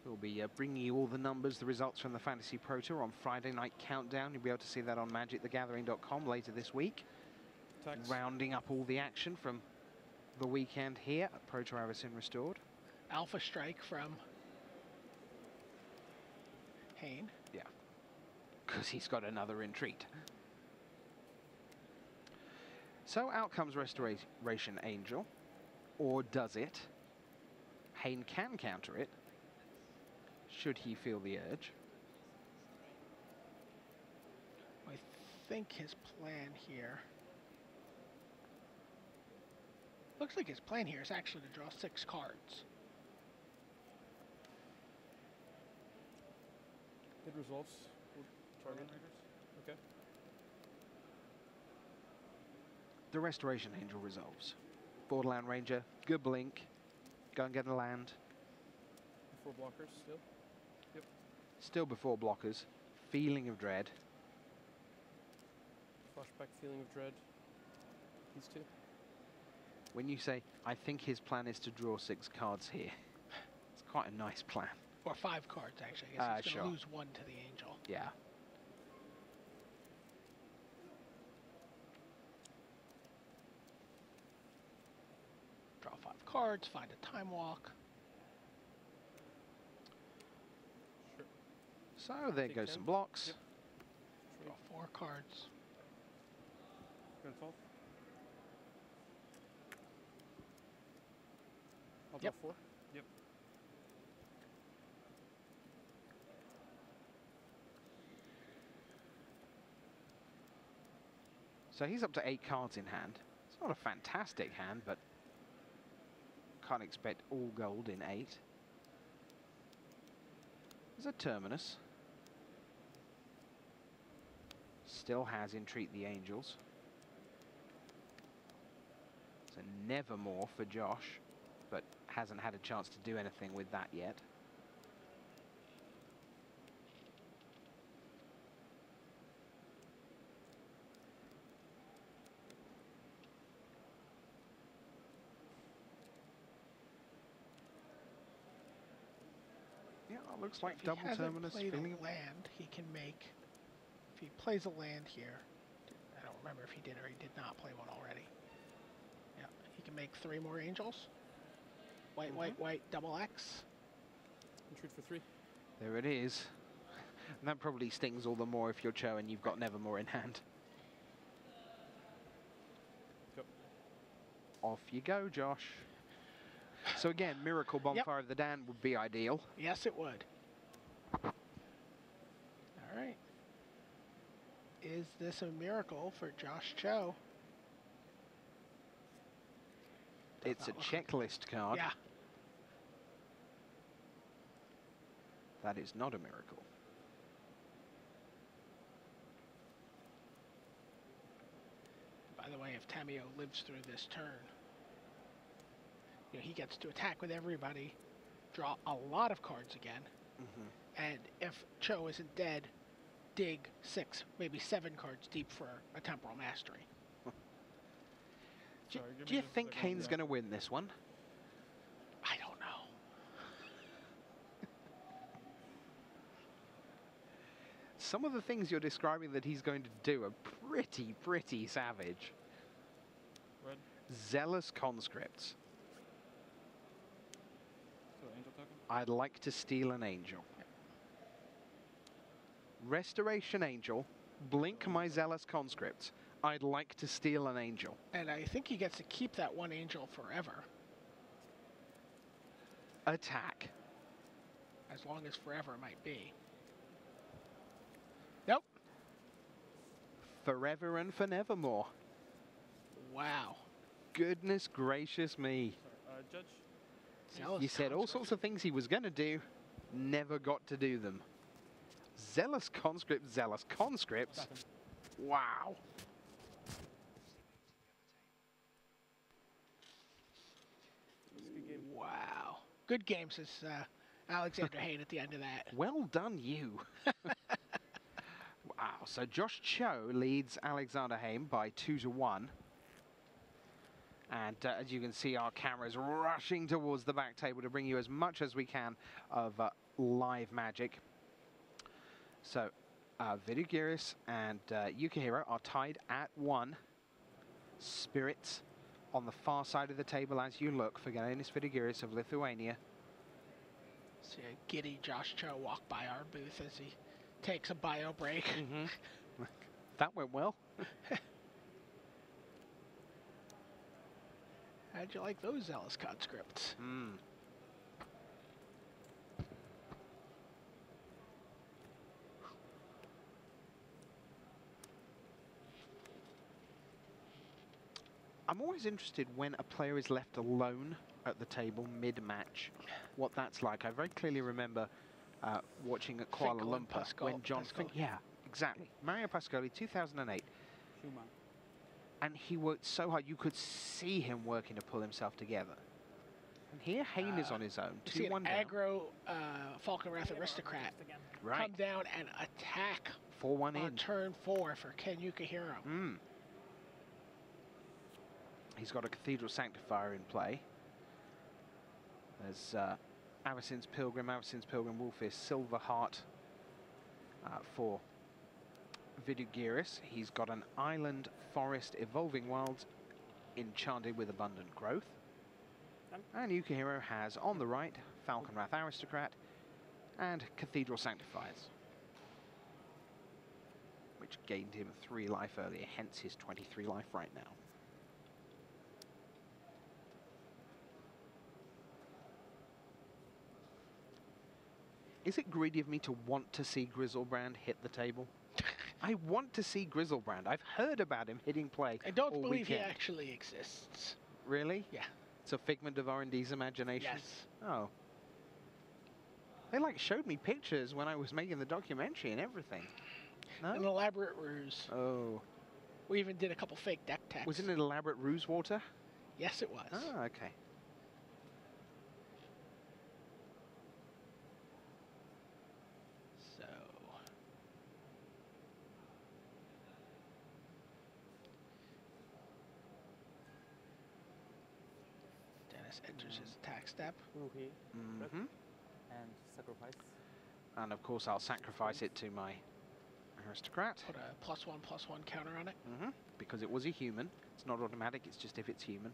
We'll be bringing you all the numbers, the results from the Fantasy Pro Tour on Friday Night Countdown. You'll be able to see that on magicthegathering.com later this week. Rounding up all the action from the weekend here at Pro Tour Avacyn Restored. Alpha Strike from Hayne. Yeah, because he's got another Entreat. So out comes Restoration Angel, or does it? Hayne can counter it, should he feel the urge. I think his plan here... Looks like his plan here is actually to draw 6 cards. Good results. Target. Okay. The Restoration Angel resolves. Borderland Ranger, good blink, go and get a land. Before blockers still? Yep. Still before blockers. Feeling of Dread. Flashback Feeling of Dread. These 2. When you say, I think his plan is to draw 6 cards here, it's quite a nice plan. Or 5 cards, actually. I guess he's going to lose 1 to the Angel. Yeah. Draw 5 cards, find a Time Walk. Sure. So there goes some blocks. Yep. Draw 4 cards. Grand Fall. I'll Yep. draw 4. Yep. So he's up to 8 cards in hand. It's not a fantastic hand, but can't expect all gold in 8. There's a Terminus. Still has Entreat the Angels. It's a Nevermore for Josh, but hasn't had a chance to do anything with that yet. looks like If he double hasn't terminus played feeling. a land, he can make. If he plays a land here, I don't remember if he did or he did not play one already. Yeah, he can make 3 more angels. White, white, white, double X. Intrude for 3. There it is. And that probably stings all the more if you're Cho and you've got Nevermore in hand. Go. Off you go, Josh. So again, Miracle Bonfire of the Dan would be ideal. Yes, it would. All right. Is this a miracle for Josh Cho? It's a checklist card. Yeah. That is not a miracle. By the way, if Tamio lives through this turn, you know, he gets to attack with everybody, draw a lot of cards again, and if Cho isn't dead, dig 6, maybe 7 cards deep for a Temporal Mastery. Do you think Hayne's going to win this one? I don't know. Some of the things you're describing that he's going to do are pretty savage. Red. Zealous Conscripts. So angel token. I'd like to steal an angel. Restoration Angel. Blink my Zealous Conscripts. I'd like to steal an angel. And I think he gets to keep that 1 angel forever, Attack. as long as forever might be. Nope. Forever and for nevermore. Wow. Goodness gracious me. Sorry, Judge. Zealous You said all Conscript. sorts of things he was going to do, never got to do them. Zealous Conscript, Zealous Conscripts. Wow. Good game. Wow. Good game, says Alexander Hayne at the end of that. Well done, you. Wow. So Josh Cho leads Alexander Hayne by 2-1. And as you can see, our cameras rushing towards the back table to bring you as much as we can of live magic. So Vidus and Ukuhiro are tied at 1. Spirits on the far side of the table as you look for Galenis Vidus of Lithuania. See a giddy Josh Cho walk by our booth as he takes a bio break. That went well. How'd you like those Zealous Conscripts? I'm always interested when a player is left alone at the table mid-match, what that's like. I very clearly remember watching at Kuala Finkel and Lumpur when John Fink, yeah, exactly. Mario Pascoli, 2008. Schumann. And he worked so hard, you could see him working to pull himself together. And here Hayne is on his own, You see 2-1 an down. aggro Falconwrath Aristocrat Right, come down and attack 4-1 on in. turn 4 for Ken Ukuhiro. He's got a Cathedral Sanctifier in play. There's Avacyn's Pilgrim Wolfist, Silver Heart for Vidus. He's got an Island Forest Evolving Wilds enchanted with Abundant Growth. And Ukuhiro has on the right Falconwrath Aristocrat and Cathedral Sanctifiers, which gained him 3 life earlier, hence his 23 life right now. Is it greedy of me to want to see Grizzlebrand hit the table? I want to see Grizzlebrand. I've heard about him hitting play. I don't all believe weekend. he actually exists. Really? Yeah. It's a figment of R&D's imagination? Yes. Oh. They like showed me pictures when I was making the documentary and everything. An No? elaborate ruse. Oh. We even did a couple fake deck techs. Was it an elaborate ruse water? Yes, it was. Oh, okay. So. Dennis enters his attack step. Ruhi Mm-hmm. and sacrifice. And of course, I'll sacrifice it to my aristocrat. Put a +1/+1 counter on it. Because it was a human. It's not automatic, it's just if it's human.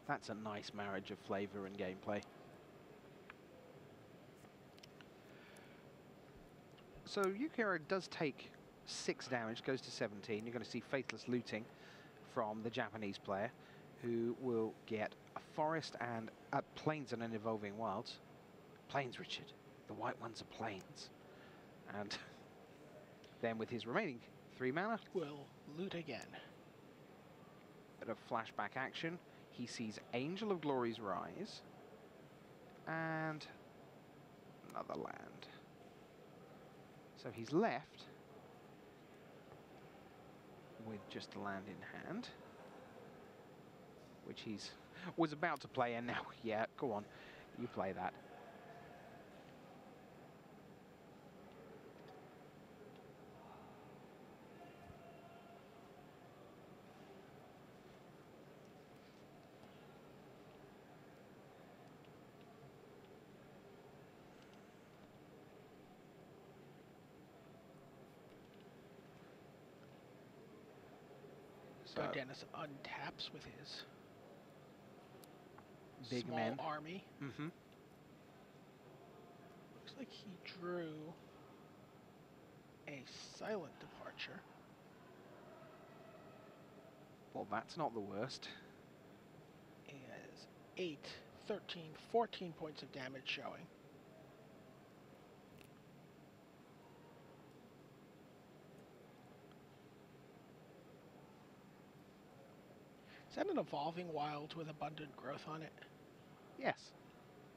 That's a nice marriage of flavor and gameplay. So Ukuhiro does take 6 damage, goes to 17. You're going to see faithless looting from the Japanese player, who will get a forest and plains and an evolving wilds. Plains, Richard. The white ones are plains. And then with his remaining 3 mana, will loot again. Bit of flashback action. He sees Angel of Glory's Rise and another land. So he's left with just a land in hand, which he's was about to play, and now, yeah, go on, you play that. So Dennis untaps with his big small men. Army. Looks like he drew a silent departure. Well, that's not the worst. He has 8, 13, 14 points of damage showing. Is that an evolving wild with abundant growth on it? Yes.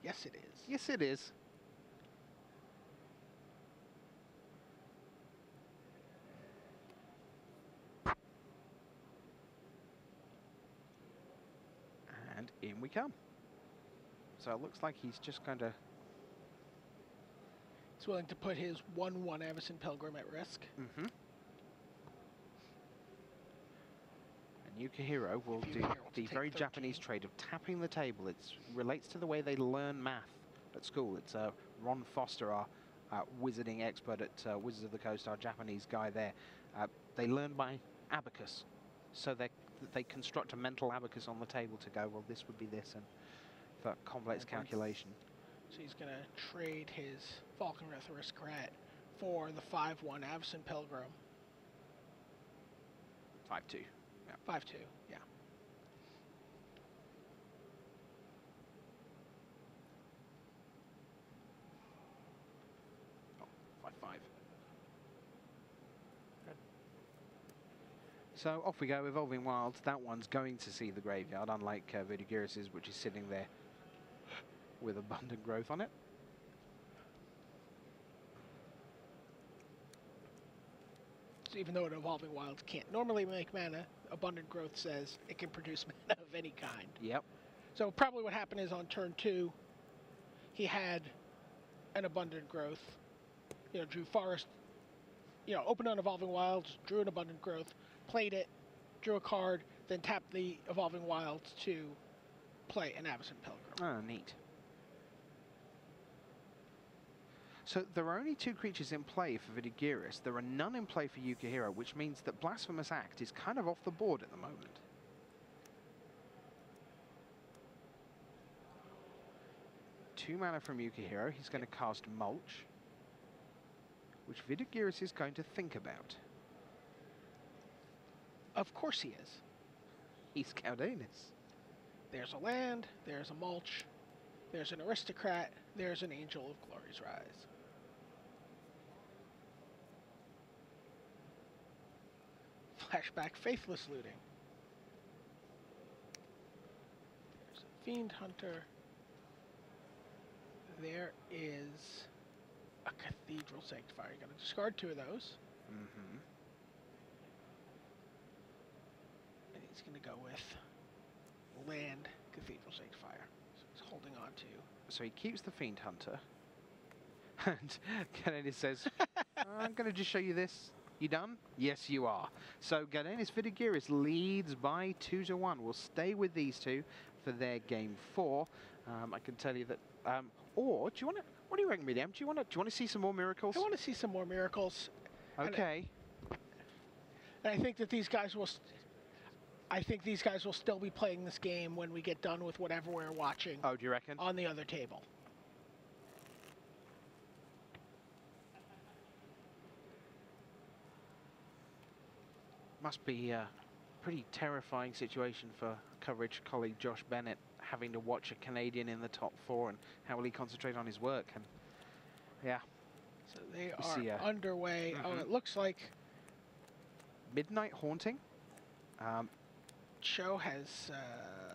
Yes, it is. Yes, it is. And in we come. So it looks like he's just going to... He's willing to put his 1/1 Avacyn Pilgrim at risk. And Ukuhiro will do the very Japanese trade of tapping the table. It relates to the way they learn math at school. It's Ron Foster, our wizarding expert at Wizards of the Coast, our Japanese guy there. They learn by abacus. So they construct a mental abacus on the table to go, well, this would be this, and for complex calculation. So he's going to trade his Falconrith Aristocrat for the 5/1 Avacyn Pilgrim. 5/2. 5/2, yeah. Oh, 5/5. Good. So off we go, Evolving Wilds. That one's going to see the graveyard, unlike Vidus', which is sitting there with abundant growth on it. So even though an Evolving Wilds can't normally make mana, Abundant Growth says it can produce mana of any kind. Yep. So probably what happened is on turn 2, he had an Abundant Growth, drew Forest, opened on Evolving Wilds, drew an Abundant Growth, played it, drew a card, then tapped the Evolving Wilds to play an Avacyn Pilgrim. Oh, neat. So there are only 2 creatures in play for Vidus. There are none in play for Ukuhiro, which means that Blasphemous Act is kind of off the board at the moment. Two mana from Ukuhiro. He's going to cast Mulch, which Vidus is going to think about. Of course he is. He's Galdanis. There's a land, there's a Mulch, there's an Aristocrat, there's an Angel of Glory's Rise. Flashback Faithless Looting. There's a Fiend Hunter. There is a Cathedral Sanctifier. You're going to discard 2 of those. And he's going to go with land Cathedral Sanctifier. So he's holding on to. So he keeps the Fiend Hunter. And Galdanis says, I'm going to just show you this. You done? Yes, you are. So Galdanis Vidus leads by 2-1. We'll stay with these two for their game 4. I can tell you that. Or do you want to? What do you reckon, Medium? Do you want to see some more miracles? I want to see some more miracles. Okay. And I think that these guys will. I think these guys will still be playing this game when we get done with whatever we're watching. Oh, do you reckon? On the other table. Must be a pretty terrifying situation for coverage colleague Josh Bennett, having to watch a Canadian in the top 4, and how will he concentrate on his work? And yeah. So they are underway. Oh, it looks like Midnight Haunting. Cho has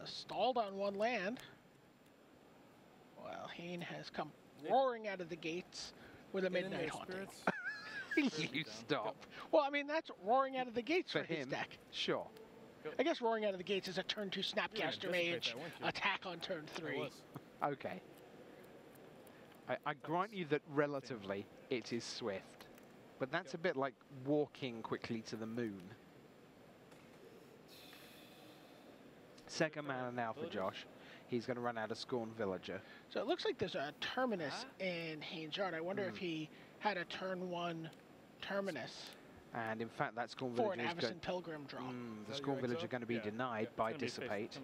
stalled on one land. While Hayne has come roaring out of the gates with a Midnight Haunting. You stop. Well, I mean, that's roaring out of the gates for his him. deck. Sure. I guess roaring out of the gates is a turn 2 Snapcaster Mage, attack on turn 3. Okay. I grant you that relatively it is swift, but that's a bit like walking quickly to the moon. Second mana now for Josh. He's going to run out of Scorn Villager. So it looks like there's a Terminus in Hayne's yard. I wonder if he had a turn 1 Terminus. And in fact, that Scorn for Villager an Avacyn Pilgrim draw. The Scorn Villager going to be denied by Dissipate.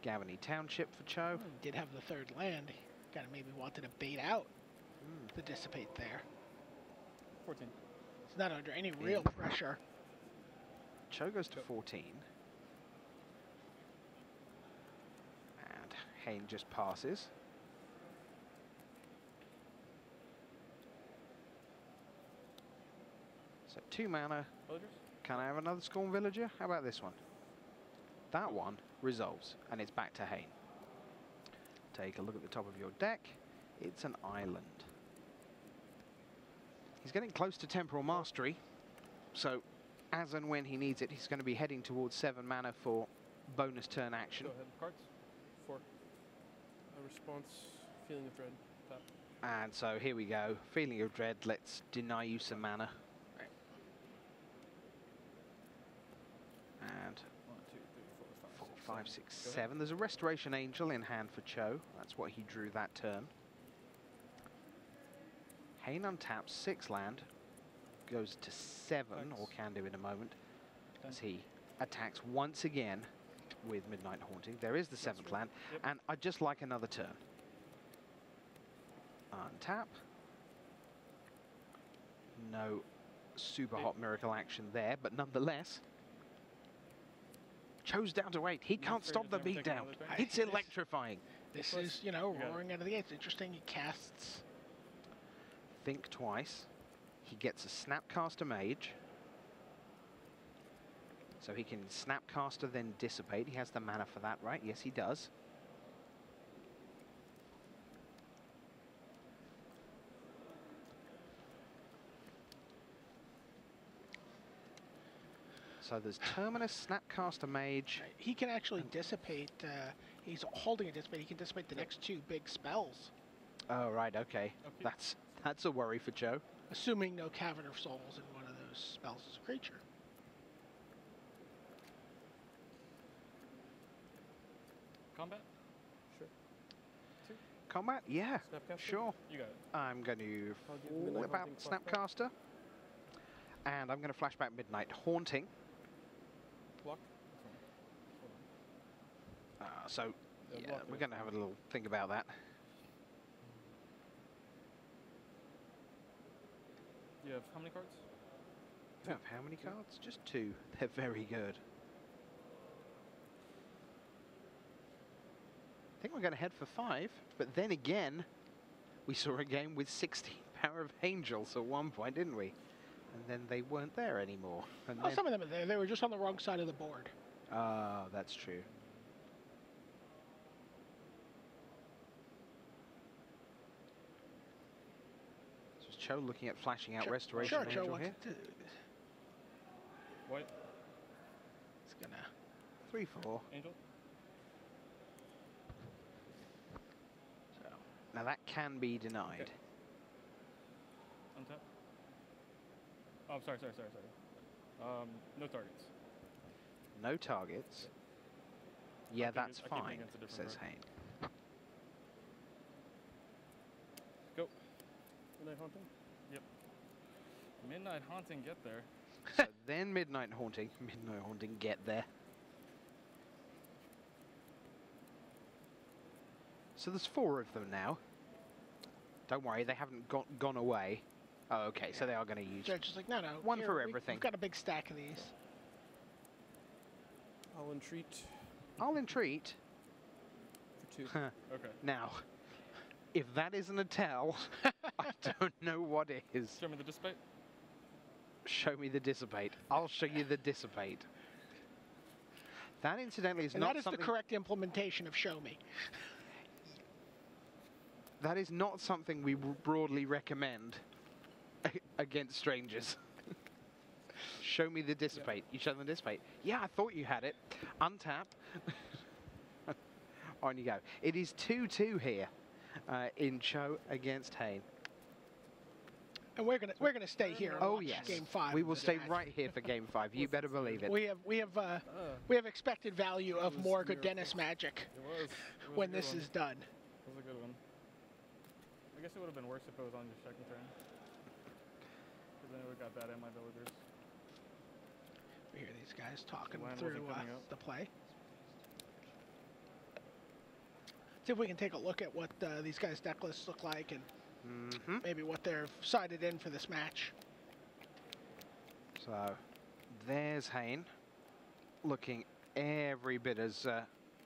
Gavany Township for Cho. He did have the 3rd land. Kind of maybe wanted to bait out the Dissipate there. 14. It's not under any real pressure. Cho goes to 14. And Hayne just passes. So 2 mana. Villagers? Can I have another Scorn Villager? How about this one? That one resolves, and it's back to Hayne. Take a look at the top of your deck. It's an island. He's getting close to Temporal Mastery, so as and when he needs it, he's going to be heading towards 7 mana for bonus turn action. Go ahead. Cards. 4. A response, Feeling of Dread. Tap. And so here we go. Feeling of Dread. Let's deny you some mana. And 4, 5, 6, 7. There's a Restoration Angel in hand for Cho. That's what he drew that turn. Hayne untaps 6 land. Goes to 7, or can do in a moment, as he attacks once again with Midnight Haunting. There is the 7th land, and I'd just like another turn. Untap. No super hot miracle action there, but nonetheless, Cho's down to 8. He can't stop the beatdown. It's electrifying. This is, you know, roaring out of the gates. Interesting, he casts. Think twice. He gets a Snapcaster Mage. So he can Snapcaster, then Dissipate. He has the mana for that, right? Yes, he does. So there's Terminus, Snapcaster Mage. He can actually dissipate. He's holding a Dissipate. He can dissipate the next 2 big spells. Oh, right, okay. That's a worry for Cho. Assuming no Cavern of Souls in one of those spells as a creature. Combat? Sure. 2. Combat? Yeah, Snapcaster? sure. You got it. I'm going to Midnight flip out Haunting Snapcaster. And I'm going to flashback Midnight Haunting. Block. So, yeah, we're going to have a little think about that. You have how many cards? You have how many cards? Just 2. They're very good. I think we're going to head for 5, but then again, we saw a game with 16 Power of Angels at one point, didn't we? And then they weren't there anymore. And Some of them are there. They were just on the wrong side of the board. Ah, that's true. So is Cho looking at flashing out Restoration Angel Cho here? White. It's gonna 3/4. Angel. So Now that can be denied. Okay. Untap. Oh, sorry. No targets. No targets. Yeah, I that's keep it fine, against a different says card. Hayne. Midnight Haunting? Yep. Midnight Haunting, get there. So then Midnight Haunting, get there. So there's 4 of them now. Don't worry, they haven't gone away. Oh, okay, so they are going to use Judge is like, no, one here, for everything. We've got a big stack of these. I'll entreat I'll entreat. for 2. Okay. Now, if that isn't a tell, I don't know what is. Show me the dissipate. Show me the dissipate. I'll show you the dissipate. That, incidentally, is and not that is something... the correct implementation of show me. That is not something we broadly recommend against strangers. Show me the dissipate. You show them the dissipate. Yeah, I thought you had it. Untap. On you go. It is 2-2 here in Cho against Hayne. And we're gonna stay here. And watch yes, Game 5. we will stay match. right here for Game 5. You better believe it. We have expected value of more good Dennis magic It was when a good this one. is done. It was a good one. I guess it would have been worse if it was on your second turn. Because then it would have got bad at my villagers. We hear these guys talking Land through wasn't coming up. the play. See if we can take a look at what these guys' deck lists look like and maybe what they're sided in for this match. So there's Hayne, looking every bit as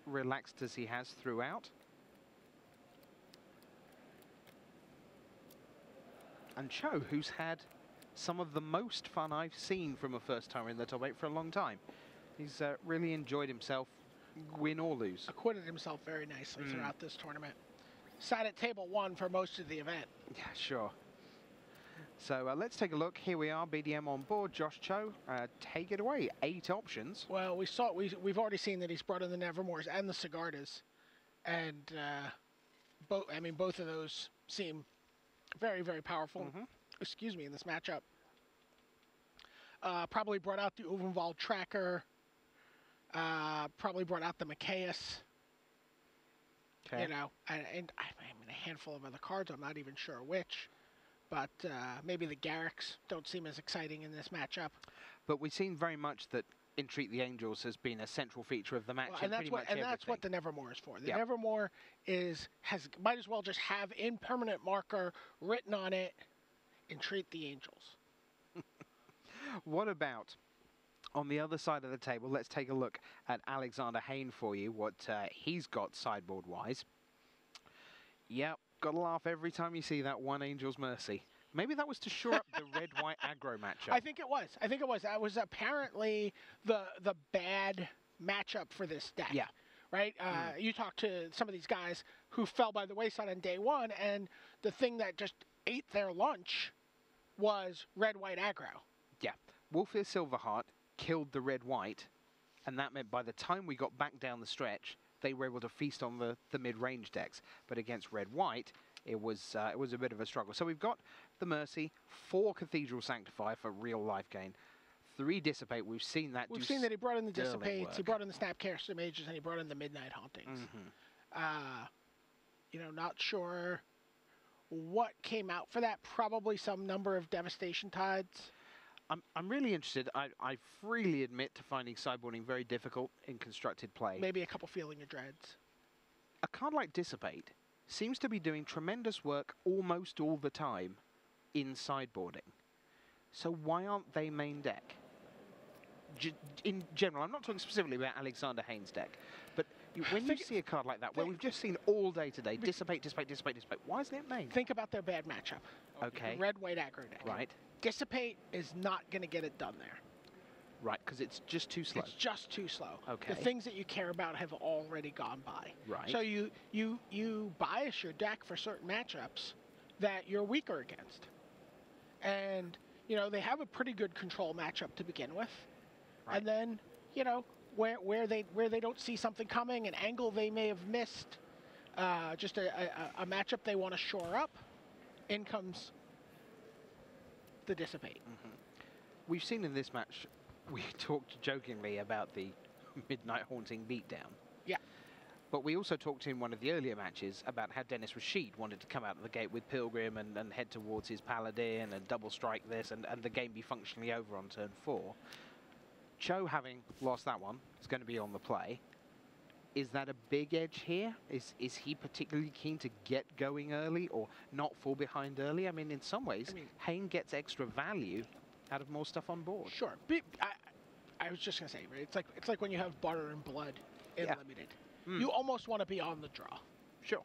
relaxed as he has throughout. And Cho, who's had some of the most fun I've seen from a first timer in the top 8 for a long time. He's really enjoyed himself, win or lose. Acquitted himself very nicely throughout this tournament. Sat at table 1 for most of the event. Yeah, sure. So let's take a look. Here we are, BDM on board. Josh Cho, take it away. 8 options. Well, we've already seen that he's brought in the Nevermores and the Sigardas, and both of those seem very, very powerful. Excuse me, in this matchup. Probably brought out the Uvenwald Tracker. Probably brought out the Macias. Okay. You know, and I mean a handful of other cards. I'm not even sure which, but maybe the Garrix don't seem as exciting in this matchup. But we've seen very much that Entreat the Angels has been a central feature of the match. Well, and that's what the Nevermore is for. The Nevermore might as well just have in permanent marker written on it, Entreat the Angels. What about on the other side of the table? Let's take a look at Alexander Hayne for you, what he's got sideboard-wise. Yep, gotta laugh every time you see that one Angel's Mercy. Maybe that was to shore up the red-white aggro matchup. I think it was. That was apparently the bad matchup for this deck. Yeah. Right? You talk to some of these guys who fell by the wayside on day 1, and the thing that just ate their lunch was red-white aggro. Yeah. Wolfir Silverheart killed the red-white, and that meant by the time we got back down the stretch, they were able to feast on the mid-range decks. But against red-white, it was a bit of a struggle. So we've got the Mercy, 4 Cathedral Sanctify for real life gain, 3 Dissipate. We've seen that. We've seen that he brought in the sterling Dissipates, work. he brought in the Snapcaster Mages, and he brought in the Midnight Hauntings. You know, not sure what came out for that. Probably some number of Devastation Tides. I'm really interested. I freely admit to finding sideboarding very difficult in constructed play. Maybe a couple Feeling of Dreads. A card like Dissipate seems to be doing tremendous work almost all the time in sideboarding. So why aren't they main deck? In general, I'm not talking specifically about Alexander Hayne's deck, but when you see a card like that, where we've just seen all day today, Dissipate, Dissipate, Dissipate, Dissipate, why isn't it main? Think about their bad matchup. Okay. Red-white aggro deck. Right. Dissipate is not going to get it done there. Right, because it's just too slow. It's just too slow. Okay. The things that you care about have already gone by. Right. So you bias your deck for certain matchups that you're weaker against. And, you know, they have a pretty good control matchup to begin with. Right. And then, you know, where they don't see something coming, an angle they may have missed, just a matchup they want to shore up, in comes the Dissipate. We've seen in this match, we talked jokingly about the Midnight Haunting beatdown. Yeah. But we also talked in one of the earlier matches about how Dennis Rashid wanted to come out of the gate with Pilgrim and head towards his Paladin and double strike this and the game be functionally over on turn 4. Cho, having lost that one, is going to be on the play. Is that a big edge here? Is he particularly keen to get going early or not fall behind early? I mean, in some ways, Hayne gets extra value out of more stuff on board. Sure. I was just going to say, right? It's like when you have Barter and Blood in Limited. You almost want to be on the draw. Sure.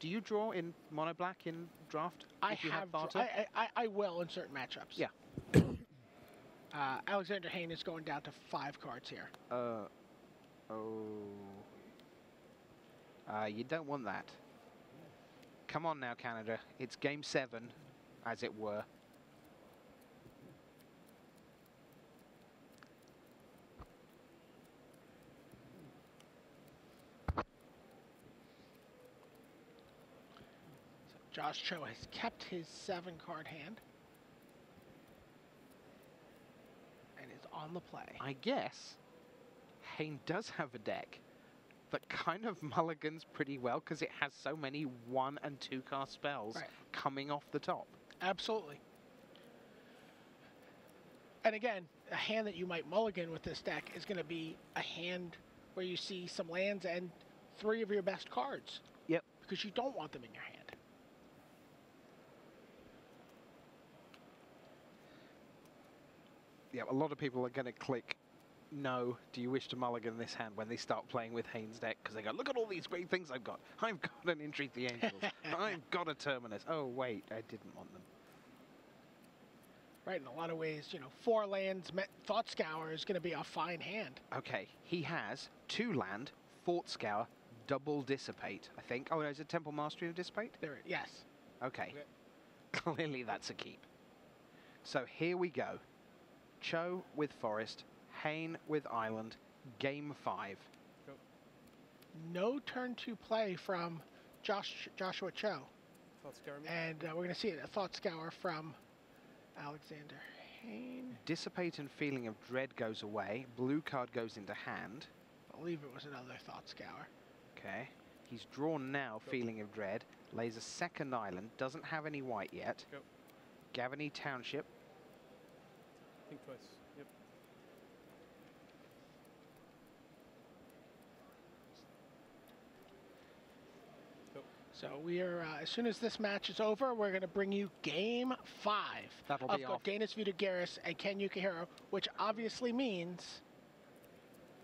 Do you draw in mono black in draft? I will in certain matchups. Yeah. Alexander Hayne is going down to 5 cards here. You don't want that. Come on now, Canada. It's game 7, as it were. So Josh Cho has kept his 7-card hand. And is on the play. I guess Hayne does have a deck that kind of mulligans pretty well because it has so many 1- and 2-cast spells coming off the top. Absolutely. And again, a hand that you might mulligan with this deck is going to be a hand where you see some lands and 3 of your best cards. Yep. Because you don't want them in your hand. Yeah, a lot of people are going to click no, do you wish to mulligan this hand when they start playing with Hayne's deck? Because they go, look at all these great things I've got. I've got an Entreat the Angels. I've got a Terminus. Oh, wait, I didn't want them. Right, in a lot of ways, 4 lands, Thought Scour is going to be a fine hand. Okay, he has 2 land, Thought Scour, double Dissipate, I think. Oh, is it Temple Mastery of Dissipate? Yes. Okay. Clearly that's a keep. So here we go. Cho with Forest, Hayne with Island, game 5. Go. No turn to play from Joshua Cho. Thought Scour. And we're going to see a Thought Scour from Alexander Hayne. Dissipate and Feeling of Dread goes away. Blue card goes into hand. I believe it was another Thought Scour. Okay. He's drawn now, Feeling of Dread. Lays a 2nd island. Doesn't have any white yet. Go. Gavany Township. Think twice. Yep. Go. So we are, as soon as this match is over, we're going to bring you game 5 That'll of be off. Dennis Vidus and Ken Ukuhiro, which obviously means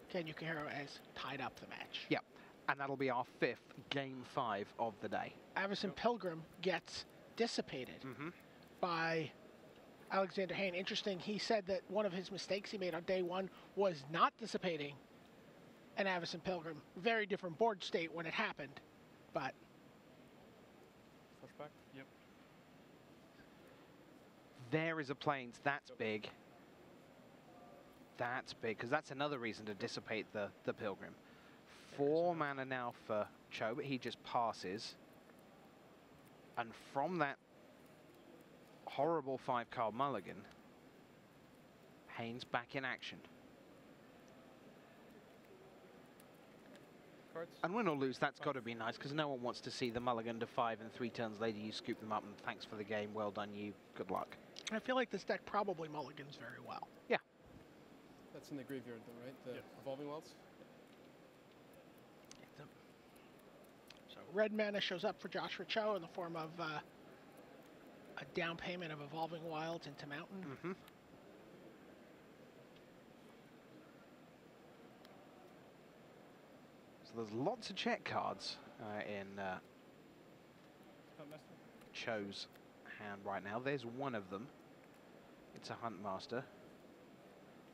Ken Ukuhiro has tied up the match. Yep. And that'll be our 5th game 5 of the day. Avacyn Pilgrim gets dissipated by Alexander Hayne. Interesting, he said that one of his mistakes he made on day 1 was not dissipating an Avacyn Pilgrim. Very different board state when it happened, but... Flashback? Yep. There is a Plains. That's big. That's big, because that's another reason to dissipate the Pilgrim. 4 mana now for Cho, but he just passes. And from that horrible 5-card mulligan, Hayne's back in action. Cards? And win or lose, that's got to be nice, because no one wants to see the mulligan to 5 and 3 turns later you scoop them up and thanks for the game, well done you, good luck. I feel like this deck probably mulligans very well. Yeah. That's in the graveyard though, right? The Evolving Wilds? So red mana shows up for Joshua Cho in the form of a down payment of Evolving Wilds into Mountain. So there's lots of check cards in Cho's hand right now. There's one of them. It's a Huntmaster.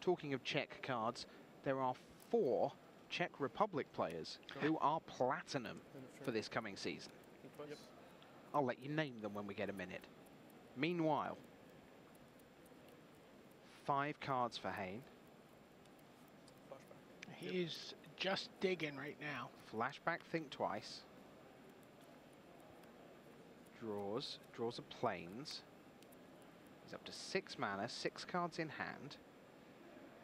Talking of Czech cards, there are 4 Czech Republic players who are platinum for this coming season. Yep. I'll let you name them when we get a minute. Meanwhile, 5 cards for Hayne. Flashback. He's just digging right now. Flashback, think twice. Draws a Plains. He's up to 6 mana, 6 cards in hand.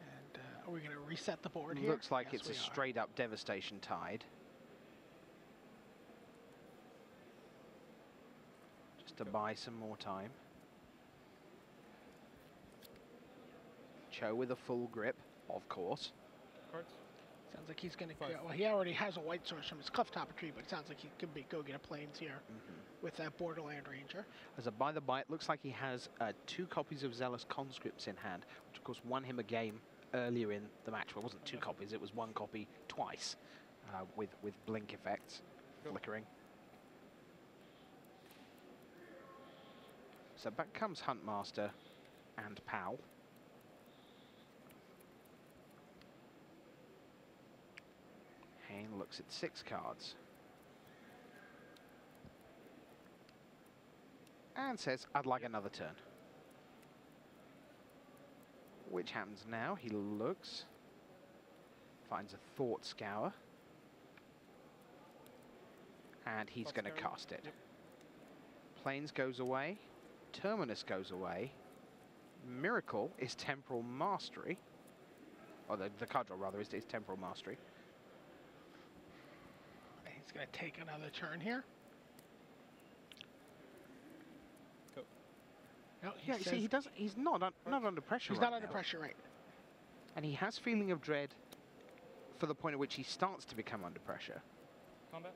And Are we going to reset the board here? Looks like Yes, it's a straight up devastation tide. Just to buy some more time. Cho with a full grip, of course. Cards. Sounds like he's going to go. Well, he already has a white source from his Cleft Topetry, but it sounds like he could go get a Plains here with that Borderland Ranger. As a by the by, it looks like he has 2 copies of Zealous Conscripts in hand, which of course won him a game earlier in the match. Well, it wasn't 2 copies, it was 1 copy twice with blink effects flickering. So back comes Huntmaster and Pal. Hayne looks at 6 cards. And says, I'd like another turn. Which happens now. He looks, finds a Thought Scour. And he's going to cast it. Yep. Plains goes away. Terminus goes away. Miracle is Temporal Mastery. Or the card draw, rather, is Temporal Mastery. He's going to take another turn here. Go. No, Yeah, you see, he doesn't. He's not under pressure. He's right not under now. pressure, right? And he has Feeling of Dread for the point at which he starts to become under pressure. Combat.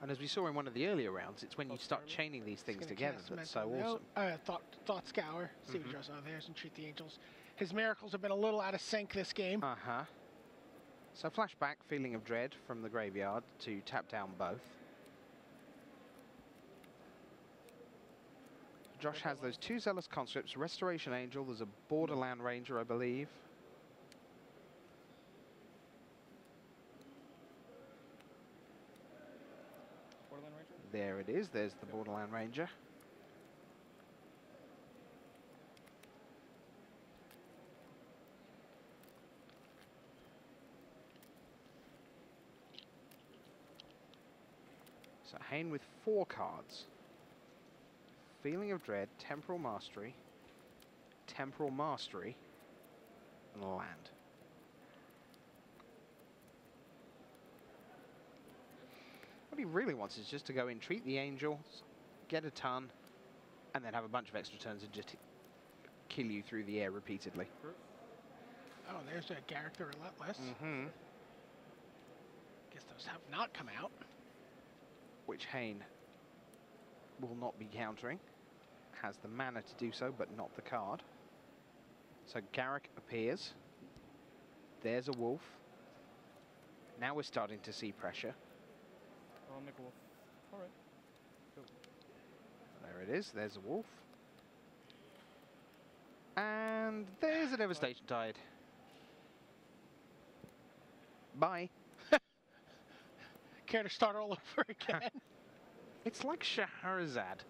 And as we saw in one of the earlier rounds, it's when you start chaining these things together that's so awesome. Thought Scour. See what he draws out there and treat the angels. His miracles have been a little out of sync this game. So flashback, Feeling of Dread from the graveyard to tap down both. Josh has those 2 Zealous Conscripts, Restoration Angel, there's a Borderland Ranger, I believe. Borderland Ranger? There it is, there's the Borderland Ranger. So Hayne with 4 cards. Feeling of Dread, Temporal Mastery, and a land. What he really wants is just to go in, treat the angels, get a ton, and then have a bunch of extra turns and just kill you through the air repeatedly. Oh, there's a Garrick the Relentless. Guess those have not come out. Which Hayne will not be countering. Has the mana to do so, but not the card. So Garrick appears. There's a wolf. Now we're starting to see pressure. I'll make a wolf. All right. Go. There it is. There's a wolf. And there's a Devastation Tide. Bye. Care to start all over again? It's like Shahrazad.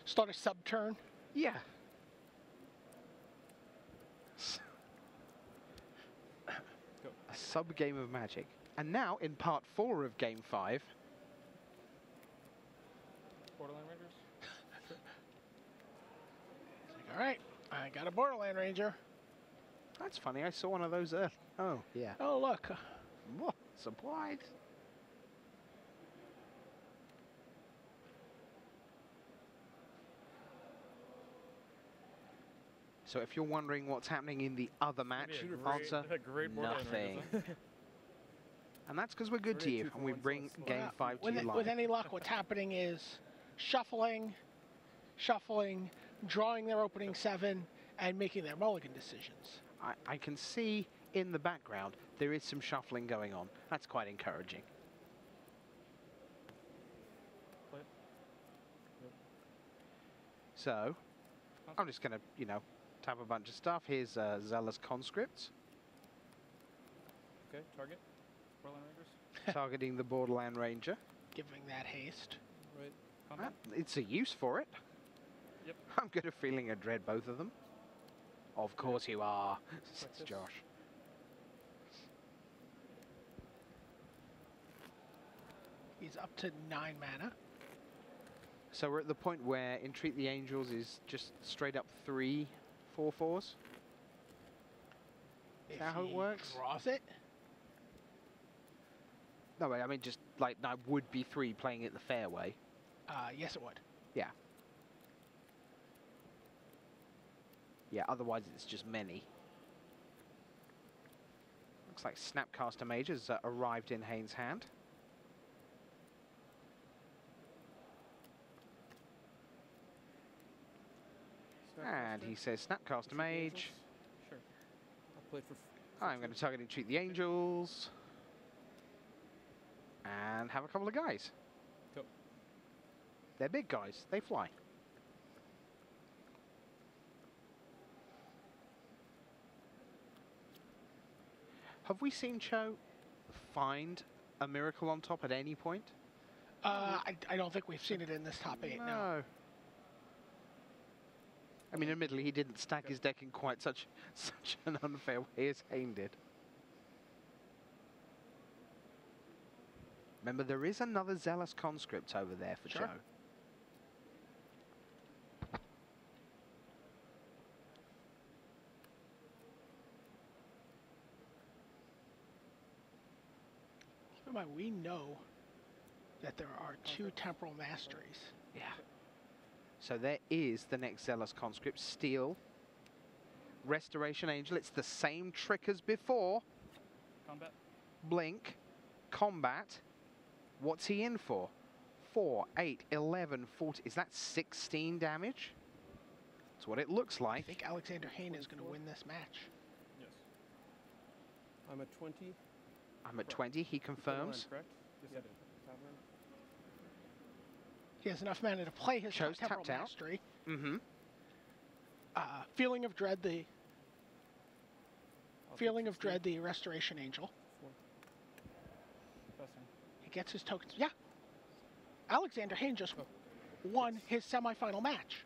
Start a sub-turn? Yeah. A sub-game of Magic. And now, in part 4 of Game 5... Borderland Rangers? All right, I got a Borderland Ranger. That's funny, I saw one of those earlier. Oh, yeah. Oh, look. Whoa, surprise. So if you're wondering what's happening in the other match, answer, nothing. And that's because we're good to you, and we bring Game 5 to you live. With any luck, what's happening is shuffling, drawing their opening 7, and making their mulligan decisions. I can see in the background there is some shuffling going on. That's quite encouraging. So, I'm just going to, tap a bunch of stuff. Here's Zealous Conscripts. Okay, target. Borderland Rangers. Targeting the Borderland Ranger. Giving that haste. Right. It's a use for it. Yep. I'm good at Feeling a Dread, both of them. Of course you are, says Josh. He's up to 9 mana. So we're at the point where Entreat the Angels is just straight up 3 4/4s. If that how it he works? draws it? No, I mean just like I would be 3 playing it the fair way. Yes, it would. Yeah. Yeah, otherwise it's just many. Looks like Snapcaster Mage has arrived in Hayne's hand. And he says Snapcaster Mage. Sure. I'll play for I'm going to target and treat the Angels. And have a couple of guys. Go. They're big guys. They fly. Have we seen Cho find a miracle on top at any point? I don't think we've seen it in this top 8, no. I mean, admittedly, he didn't stack his deck in quite such an unfair way as Hayne did. Remember, there is another Zealous Conscript over there for Cho. Keep in mind, we know that there are 2 Temporal Masteries. Yeah. So there is the next Zealous Conscript. Steel. Restoration Angel. It's the same trick as before. Combat. Blink. Combat. What's he in for? 4, 8, 11, 40. Is that 16 damage? That's what it looks I like. think Alexander Hayne is going to win this match. Yes. I'm at 20. I'm at 20. He confirms. Correct? Yes, Yep. I did. He has enough mana to play his Cho's Temporal tapped out. Mastery. Mm-hmm. Feeling of Dread, the I'll Feeling take of Dread, the Restoration Angel. 4. Pressing. He gets his tokens. Yeah. Alexander Hayne just won his semifinal match.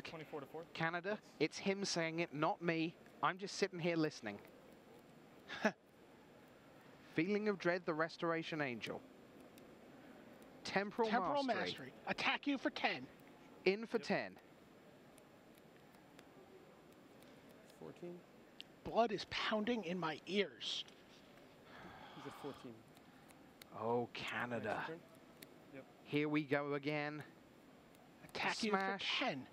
24 to 4. Canada, Yes. it's him saying it, not me. I'm just sitting here listening. Feeling of Dread, the Restoration Angel. Temporal Mastery. Attack you for 10. In for 10. 14. Blood is pounding in my ears. He's at 14. Oh, Canada. Next turn. Here we go again. Attack you Smash. for 10.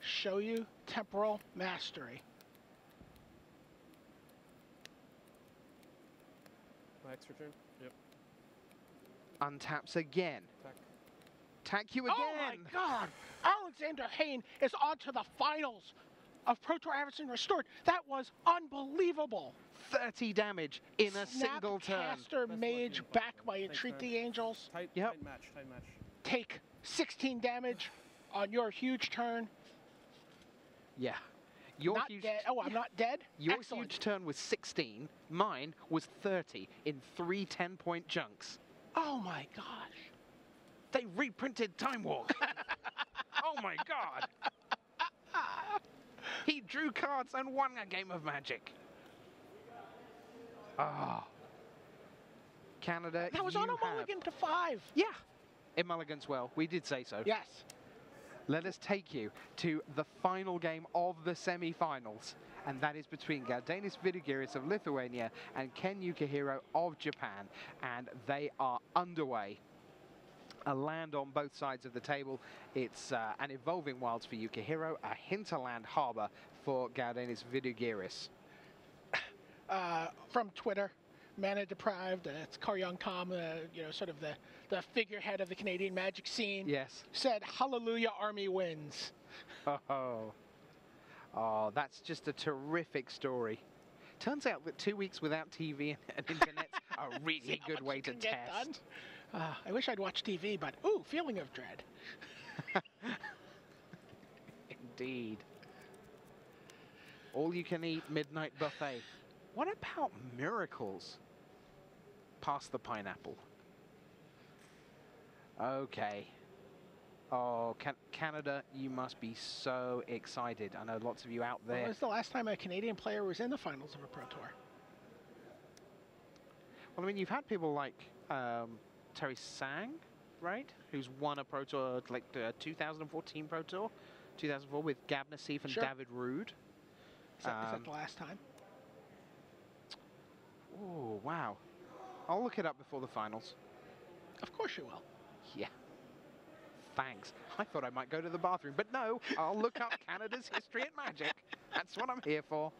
Show you Temporal Mastery. My extra turn. Yep. Untaps again. Attack. Attack you again. Oh my God! Alexander Hayne is on to the finals of Pro Tour Avacyn Restored. That was unbelievable. 30 damage in a single turn. Snapcaster Best Mage luck. back by Thanks, Entreat man. the Angels. Tight, Yep. tight match. Tight match. Take 16 damage on your huge turn. Yeah. Your Not huge, dead. Oh, I'm not dead? your Excellent. huge turn was 16. Mine was 30 in 3 10-point chunks. Oh my gosh. They reprinted Time Walk. Oh my God. He drew cards and won a game of Magic. Ah. Canada, That was you on a have- mulligan to 5. Yeah. It mulligans well. We did say so. Yes. Let us take you to the final game of the semi-finals, and that is between Galdenis Vidugiris of Lithuania and Ken Ukuhiro of Japan, and they are underway. A land on both sides of the table. It's an Evolving Wilds for Ukuhiro, a Hinterland Harbor for Galdenis Vidugiris. From Twitter, Mana Deprived, it's Karyong Tom, you know, sort of the figurehead of the Canadian Magic scene. Yes. Said, "Hallelujah, Army wins." Oh, that's just a terrific story. Turns out that 2 weeks without TV and internet are a really See how good much way you to can get done? test. I wish I'd watched TV, but ooh, Feeling of Dread. Indeed. All you can eat midnight buffet. What about miracles? Pass the pineapple. Okay. Oh, Canada, you must be so excited. I know lots of you out When there. was the last time a Canadian player was in the finals of a Pro Tour? Well, I mean, you've had people like Terry Sang, right? Who's won a Pro Tour, like the 2014 Pro Tour, 2004 with Gab Nassif and Sure. David Rood. Is that the last time? Oh, wow. I'll look it up before the finals. Of course you will. Yeah. Thanks. I thought I might go to the bathroom, but no, I'll look up Canada's history at Magic. That's what I'm here for.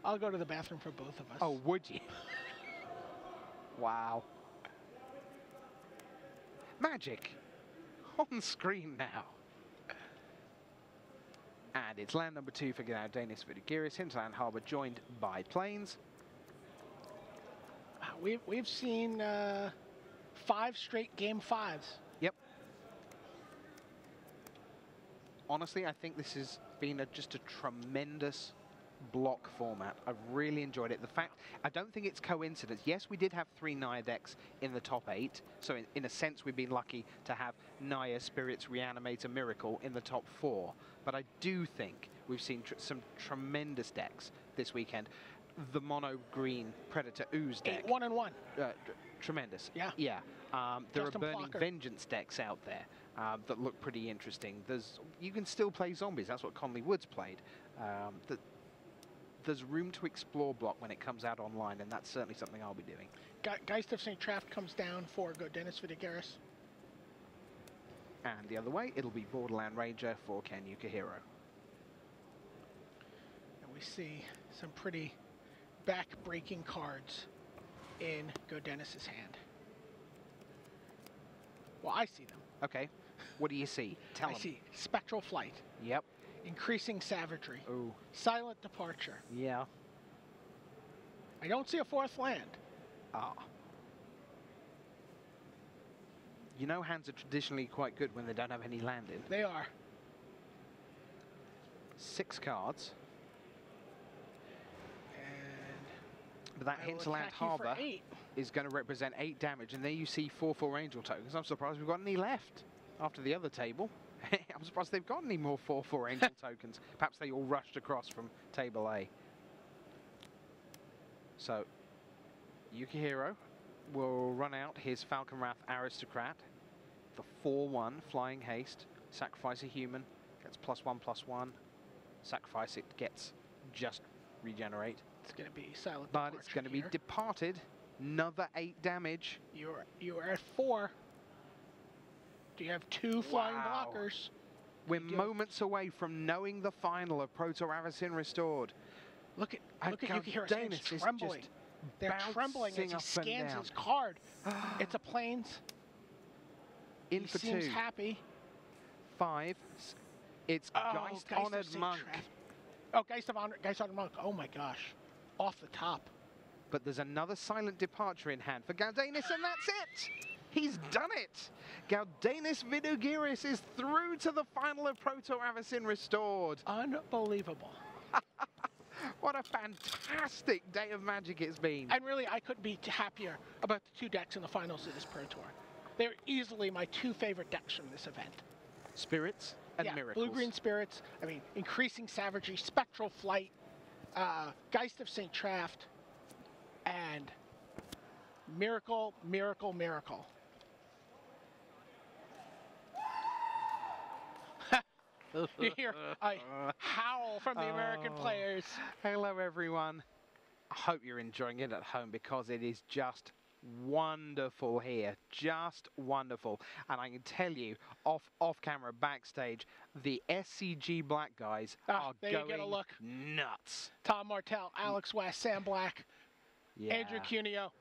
I'll go to the bathroom for both of us. Oh, would you? Wow. Magic. On screen now. And it's land number 2 for Galdanis Vidugiris. Hinterland Harbour joined by planes. We've seen 5 straight game 5s. Yep. Honestly, I think this has been just a tremendous block format. I've really enjoyed it. The fact, I don't think it's coincidence. Yes, we did have 3 Naya decks in the top 8. So in a sense, we've been lucky to have Naya, Spirits, Reanimator, Miracle in the top 4. But I do think we've seen some tremendous decks this weekend. The mono green Predator Ooze deck. 8 1-1. Tremendous. Yeah. Yeah. There Justin are Burning Plucker. Vengeance decks out there that look pretty interesting. You can still play zombies. That's what Conley Woods played. There's room to explore block when it comes out online, and that's certainly something I'll be doing. Geist of St. Traft comes down for Galdanis Vidugiris. And the other way, it'll be Borderland Ranger for Ken Ukuhiro. And we see some pretty back-breaking cards in Galdanis' hand. Well, I see them. Okay. What do you see? Tell I them. see Spectral Flight. Yep. Increasing Savagery. Ooh. Silent Departure. Yeah. I don't see a 4th land. Ah. You know hands are traditionally quite good when they don't have any land in. They are. 6 cards. And But that I will Hinterland attack you for Harbour 8. is going to represent 8 damage, and there you see 4/4 Angel tokens. I'm surprised we've got any left after the other table. I'm surprised they've got any more 4/4 Angel tokens. Perhaps they all rushed across from table A. So, Ukuhiro will run out his Falcon Wrath Aristocrat. The 4/1 Flying Haste. Sacrifice a human. Gets +1/+1. Sacrifice it, gets just regenerate. It's going to be Silent But Departure it's going to be here. departed. Another 8 damage. You are at 4. Do you have 2 flying Wow. blockers? We're You do. moments away from knowing the final of Pro Tour Avacyn Restored. Look at And Yukihiro's Galdanis hands is trembling. just They're trembling as bouncing he up and scans down. his card. It's a planes. In He for seems 2. happy. 5. It's Oh, Geist Geist of Honored St. Monk. Traft. Oh, Geist of Honored Monk. Oh my gosh. Off the top. But there's another Silent Departure in hand for Galdanis, and that's it! He's done it! Galdanis Vidugiris is through to the final of Pro Tour Avacyn Restored. Unbelievable. What a fantastic day of Magic it's been. And really, I couldn't be happier about the 2 decks in the finals of this Pro Tour. They're easily my 2 favorite decks from this event. Spirits and yeah, Miracles. Blue-Green Spirits, I mean, Increasing Savagery, Spectral Flight, Geist of St. Traft, and Miracle, Miracle, Miracle. You hear a howl from the American players. Hello, everyone. I hope you're enjoying it at home because it is just wonderful here. Just wonderful. And I can tell you, off camera, backstage, the SCG Black guys are there you going get a look. nuts. Tom Martell, Alex West, Sam Black, Yeah. Andrew Cuneo.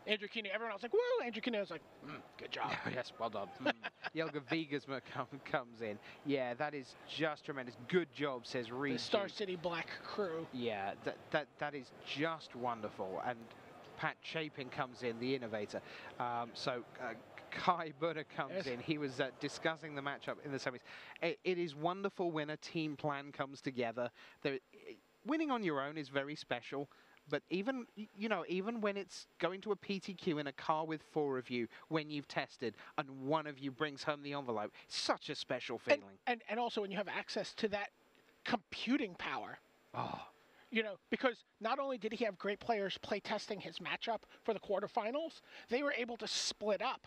Andrew Cuneo. Everyone else like, woo! Andrew Cuneo's like, good job. Yes, well done. Jelga Vigasma comes in. Yeah, that is just tremendous. Good job, says Reed. The Star City Black crew. Yeah, that is just wonderful. And Pat Chapin comes in, the innovator. Kai Buddha comes in. He was discussing the matchup in the semis. It is wonderful when a team plan comes together. Winning on your own is very special. But even when it's going to a PTQ in a car with 4 of you, when you've tested and one of you brings home the envelope, such a special feeling. And also when you have access to that computing power. Oh. Because not only did he have great players play testing his matchup for the quarterfinals, they were able to split up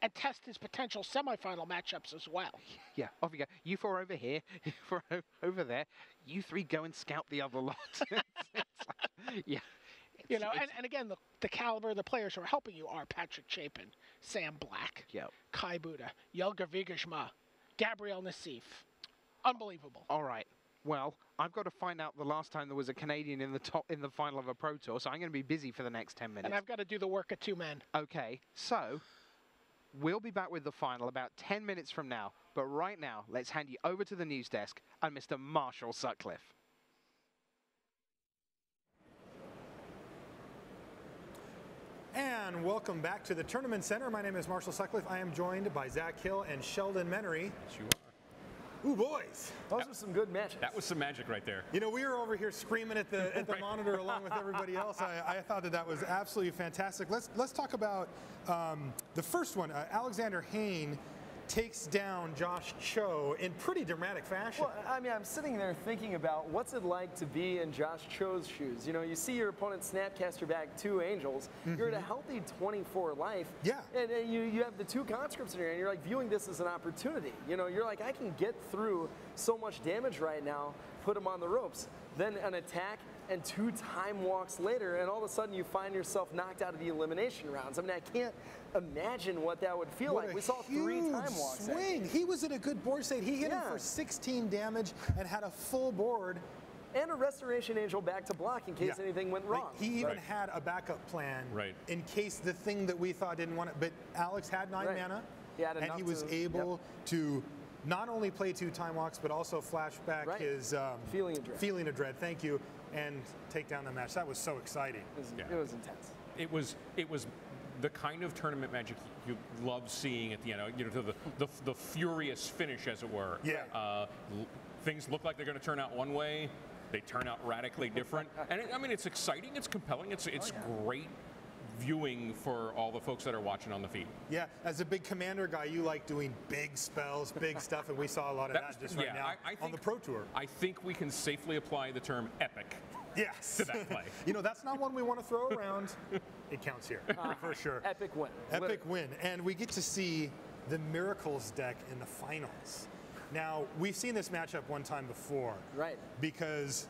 and test his potential semifinal matchups as well. Yeah, off you go. You four over here, you four over there. You three go and scout the other lot. Yeah. You know, and again, the caliber of the players who are helping you are Patrick Chapin, Sam Black, Kai Buda, Jelger Vigashma, Gabriel Nassif. Unbelievable. All right. Well, I've got to find out the last time there was a Canadian in the final of a Pro Tour, so I'm going to be busy for the next 10 minutes. And I've got to do the work of 2 men. Okay, so we'll be back with the final about 10 minutes from now. But right now, let's hand you over to the news desk and Mr. Marshall Sutcliffe. And welcome back to the Tournament Center. My name is Marshall Sutcliffe. I am joined by Zach Hill and Sheldon Menery. Yes, you are. Ooh, boys. Those were some good matches. That was some magic right there. You know, we were over here screaming at the monitor along with everybody else. I thought that was absolutely fantastic. Let's talk about the first one. Alexander Hayne takes down Josh Cho in pretty dramatic fashion. Well, I mean, I'm sitting there thinking about what's it like to be in Josh Cho's shoes. You know, you see your opponent snapcaster back 2 angels. You're at a healthy 24 life. Yeah. And you have the 2 conscripts in here, and you're like viewing this as an opportunity. You know, you're like, I can get through so much damage right now, put him on the ropes. Then an attack and 2 time walks later, and all of a sudden you find yourself knocked out of the elimination rounds. I mean, I can't imagine what that would feel like. We saw 3 time walks. Swing. He was in a good board state. He hit him for 16 damage and had a full board. And a restoration angel back to block in case anything went wrong. Like, he even had a backup plan in case the thing that we thought didn't want it. But Alex had 9 mana, and he was able to not only play 2 time walks, but also flash back his feeling of dread. Feeling of dread. Thank you, and take down the match. That was so exciting. It was intense. It was the kind of tournament magic you love seeing at the end. You know, the furious finish, as it were. Yeah. Things look like they're going to turn out one way. They turn out radically different. And I mean, it's exciting. It's compelling. It's great viewing for all the folks that are watching on the feed. Yeah, as a big commander guy, you like doing big spells, big stuff, and we saw a lot of that just right now on the Pro Tour. I think we can safely apply the term epic. Yes. To that play. You know, that's not one we want to throw around. It counts here, for sure. Epic win. Epic win. And we get to see the Miracles deck in the finals. Now, we've seen this matchup one time before. Right. Because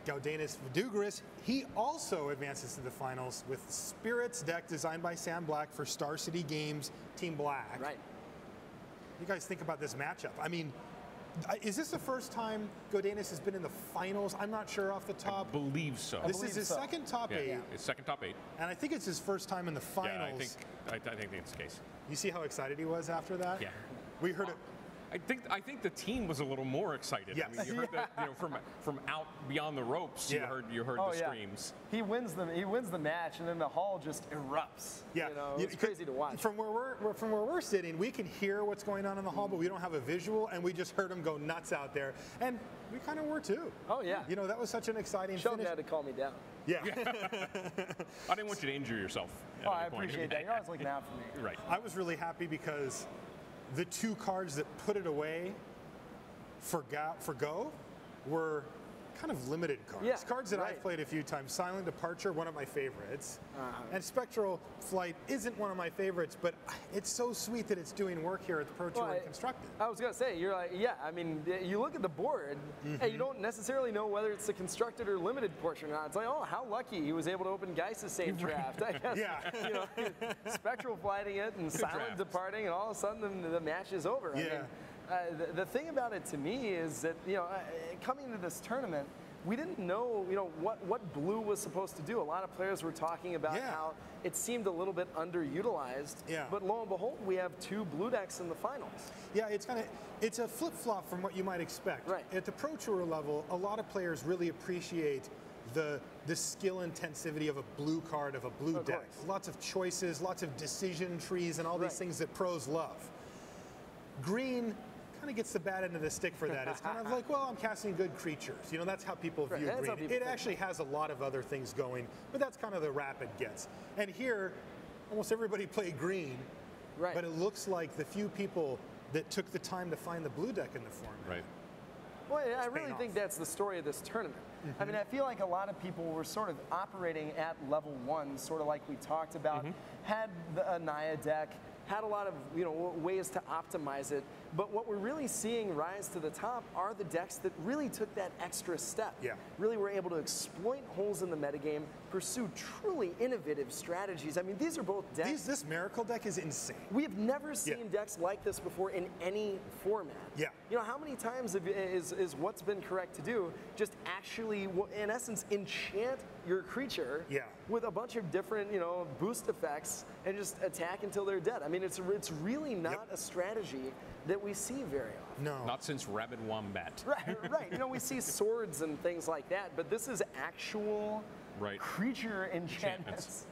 Gaudenus Vidugaris, he also advances to the finals with Spirits deck designed by Sam Black for Star City Games Team Black. Right. You guys think about this matchup. I mean, is this the first time Gaudenus has been in the finals? I'm not sure off the top. I believe so. This is his second top 8. Yeah, his second top 8. And I think it's his first time in the finals. Yeah, I think that's the case. You see how excited he was after that? Yeah. We heard it. I think the team was a little more excited. Yes. I mean, you heard that, you know, from out beyond the ropes. You heard the screams. He wins the match, and then the hall just erupts. Yeah, you know, it's crazy to watch. From where we're sitting, we can hear what's going on in the hall, but we don't have a visual, and we just heard him go nuts out there, and we kind of were too. Oh yeah. You know, that was such an exciting Sheldon finish. had to calm me down. Yeah. I didn't want you to injure yourself. Oh, I appreciate that. You're always looking out for me. Right. I was really happy because the 2 cards that put it away for Go were kind of limited cards. Yeah, Cards that I've played a few times. Silent Departure, one of my favorites. And Spectral Flight isn't one of my favorites, but it's so sweet that it's doing work here at the Pro Tour and Constructed. I was going to say, you're like, yeah, I mean, you look at the board, and you don't necessarily know whether it's the constructed or limited portion or not. It's like, oh, how lucky he was able to open Geist's Save Draft. I guess, you know, Spectral Flighting it and Silent Departing, and all of a sudden the match is over. Yeah. I mean, the thing about it to me is that, you know, coming into this tournament, we didn't know, you know, what blue was supposed to do. A lot of players were talking about how it seemed a little bit underutilized. Yeah. But lo and behold, we have 2 blue decks in the finals. Yeah, it's a flip-flop from what you might expect. Right. At the Pro Tour level, a lot of players really appreciate the skill intensivity of a blue card, of a blue deck. Lots of choices, lots of decision trees, and all these things that pros love. Green kind of gets the bad end of the stick for that. It's kind of like, well, I'm casting good creatures. You know, that's how people view green. It actually has a lot of other things going, but that's kind of the rap it gets. And here, almost everybody played green, but it looks like the few people that took the time to find the blue deck in the format. Right. Well, I really think that's the story of this tournament. I mean, I feel like a lot of people were sort of operating at level 1, sort of like we talked about. Had the Anaya deck, had a lot of ways to optimize it. But what we're really seeing rise to the top are the decks that really took that extra step. Yeah. Really were able to exploit holes in the metagame, pursue truly innovative strategies. I mean, these are both decks. This Miracle deck is insane. We have never seen decks like this before in any format. Yeah. You know, how many times is what's been correct to do just actually, in essence, enchant your creature with a bunch of different, boost effects and just attack until they're dead? I mean, it's really not a strategy that we see very often. No. Not since Rabid Wombat. Right. We see swords and things like that, but this is actual creature enchantments.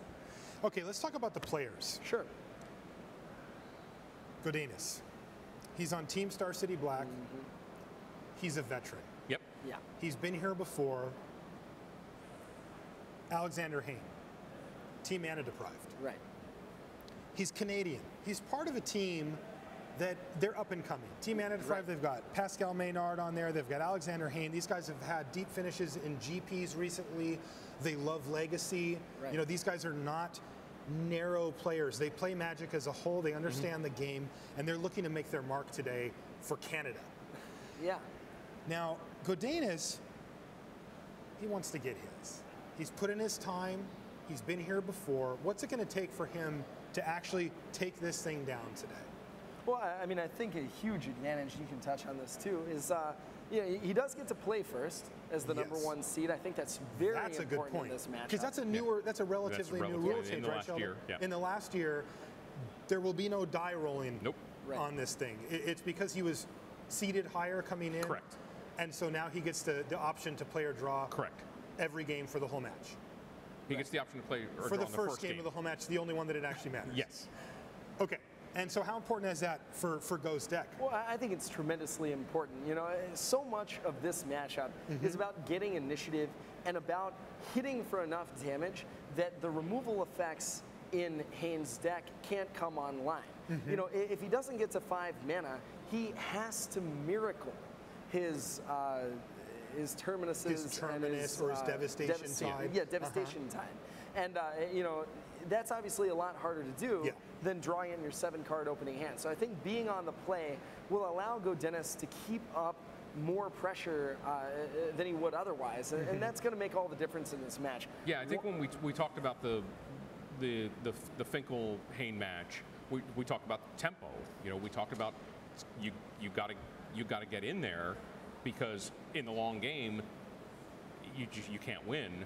Okay, let's talk about the players. Sure. Godinez. He's on Team Star City Black. He's a veteran. Yep. Yeah. He's been here before. Alexander Hayne. Team Mana Deprived. Right. He's Canadian. He's part of a team that they're up and coming. Team Mana Deprived, they've got Pascal Maynard on there. They've got Alexander Hayne. These guys have had deep finishes in GPs recently. They love Legacy. Right. These guys are not narrow players. They play Magic as a whole. They understand the game, and they're looking to make their mark today for Canada. Yeah. Now, Godinez, he wants to get his. He's put in his time. He's been here before. What's it going to take for him to actually take this thing down today? Well, I mean, I think a huge advantage, you can touch on this too, is he does get to play first as the number one seed. I think that's very important in this matchup. Because that's a relatively new rule change, right, Sheldon? In the last year, there will be no die rolling on this thing. It's because he was seeded higher coming in. Correct. And so now he gets the option to play or draw every game for the whole match. He gets the option to play or for draw the first game of the whole match, the only one that it actually matters. Yes. Okay. And so how important is that for Go's deck? Well, I think it's tremendously important. So much of this matchup is about getting initiative and about hitting for enough damage that the removal effects in Hayne's deck can't come online. If he doesn't get to 5 mana, he has to miracle his Terminus or his Devastation Tide. Yeah, Devastation Tide. And, that's obviously a lot harder to do than drawing in your 7-card opening hand. So I think being on the play will allow Godinez to keep up more pressure than he would otherwise. And that's going to make all the difference in this match. Yeah, I think when we talked about the Finkel-Hayne match, we talked about tempo. We talked about you got to get in there, because in the long game you can't win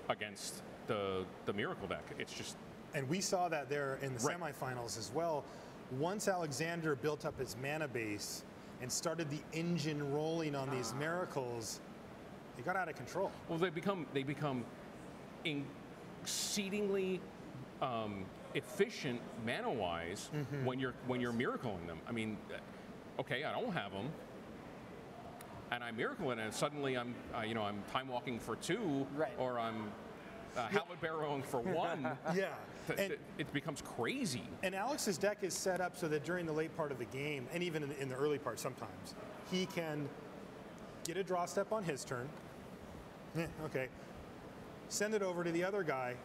against the Miracle deck. It's just, and we saw that there in the semifinals as well. Once Alexander built up his mana base and started the engine rolling on these miracles, they got out of control. Well, they become exceedingly efficient mana-wise when you're miracling them. I mean, okay, I don't have them, and I miracle it, and suddenly I'm time walking for 2, or I'm Halberd Barrowing for 1. It becomes crazy. And Alex's deck is set up so that during the late part of the game, and even in the early part sometimes, he can get a draw step on his turn. Okay. Send it over to the other guy,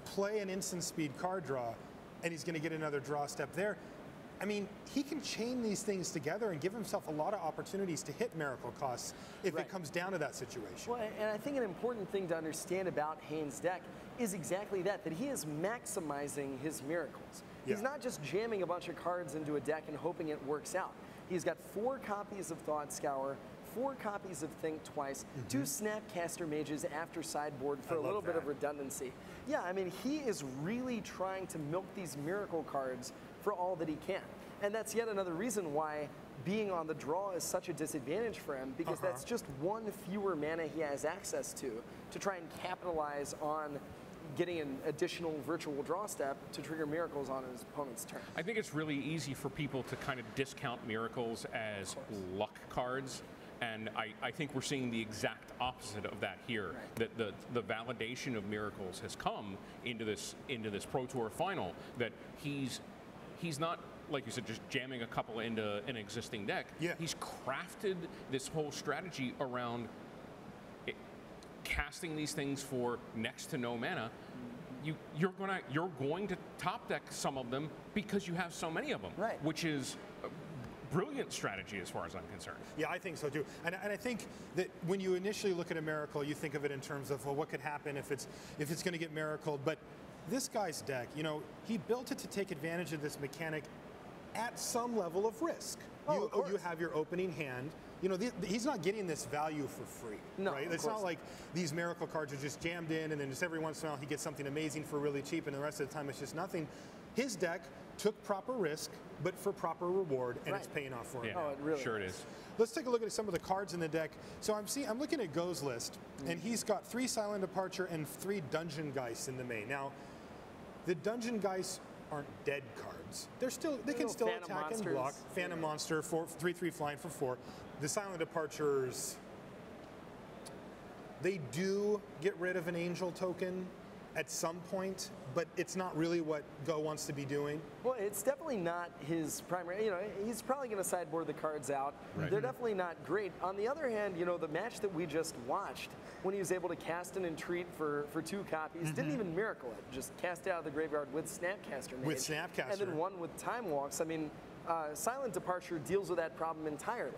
play an instant speed card draw, and he's going to get another draw step there. I mean, he can chain these things together and give himself a lot of opportunities to hit miracle costs if it comes down to that situation. Well, and I think an important thing to understand about Hayne's deck is exactly that he is maximizing his miracles. He's not just jamming a bunch of cards into a deck and hoping it works out. He's got 4 copies of Thought Scour, 4 copies of Think Twice, 2 Snapcaster Mages after sideboard for a little bit of redundancy. Yeah, I mean, he is really trying to milk these miracle cards for all that he can. And that's yet another reason why being on the draw is such a disadvantage for him, because that's just 1 fewer mana he has access to try and capitalize on getting an additional virtual draw step to trigger miracles on his opponent's turn. I think it's really easy for people to kind of discount miracles as luck cards. And I think we're seeing the exact opposite of that here. That the validation of miracles has come into this Pro Tour final. That he's not, like you said, just jamming a couple into an existing deck. He's crafted this whole strategy around casting these things for next to no mana. You're going to top deck some of them because you have so many of them, right. which is a brilliant strategy as far as I'm concerned. Yeah, I think so too. And I think that when you initially look at a Miracle, you think of it in terms of, well, what could happen if it's going to get Miracled. But this guy's deck, you know, he built it to take advantage of this mechanic at some level of risk. You have your opening hand. You know, he's not getting this value for free, right? It's not like these Miracle cards are just jammed in and then just every once in a while he gets something amazing for really cheap and the rest of the time it's just nothing. His deck took proper risk, but for proper reward, and it's paying off for him. Yeah, it really sure it is. Let's take a look at some of the cards in the deck. So I'm looking at Go's list, and he's got 3 Silent Departure and 3 Dungeon Geists in the main. Now, the Dungeon Geists aren't dead cards. They can still attack and block. Phantom Monster, 3/3 flying for 4. The Silent Departures, they do get rid of an Angel token at some point, but it's not really what Go wants to be doing. Well, it's definitely not his primary, you know, he's probably going to sideboard the cards out. Right. They're definitely not great. On the other hand, you know, the match that we just watched, when he was able to cast an Entreat for 2 copies, didn't even miracle it, just cast it out of the graveyard with Snapcaster Mage. With Snapcaster. And then won with Time Walks. I mean, Silent Departure deals with that problem entirely.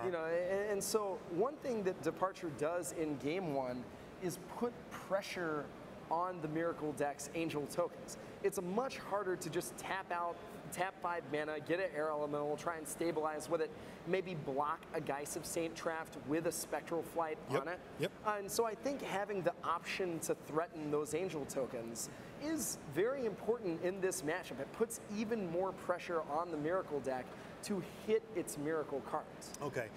You know, and so one thing that Departure does in game 1 is put pressure on the Miracle deck's Angel tokens. It's much harder to just tap 5 mana, get an Air Elemental, try and stabilize with it, maybe block a Geist of Saint Traft with a Spectral Flight on it. And so I think having the option to threaten those Angel tokens is very important in this matchup. It puts even more pressure on the Miracle deck to hit its Miracle cards. Okay.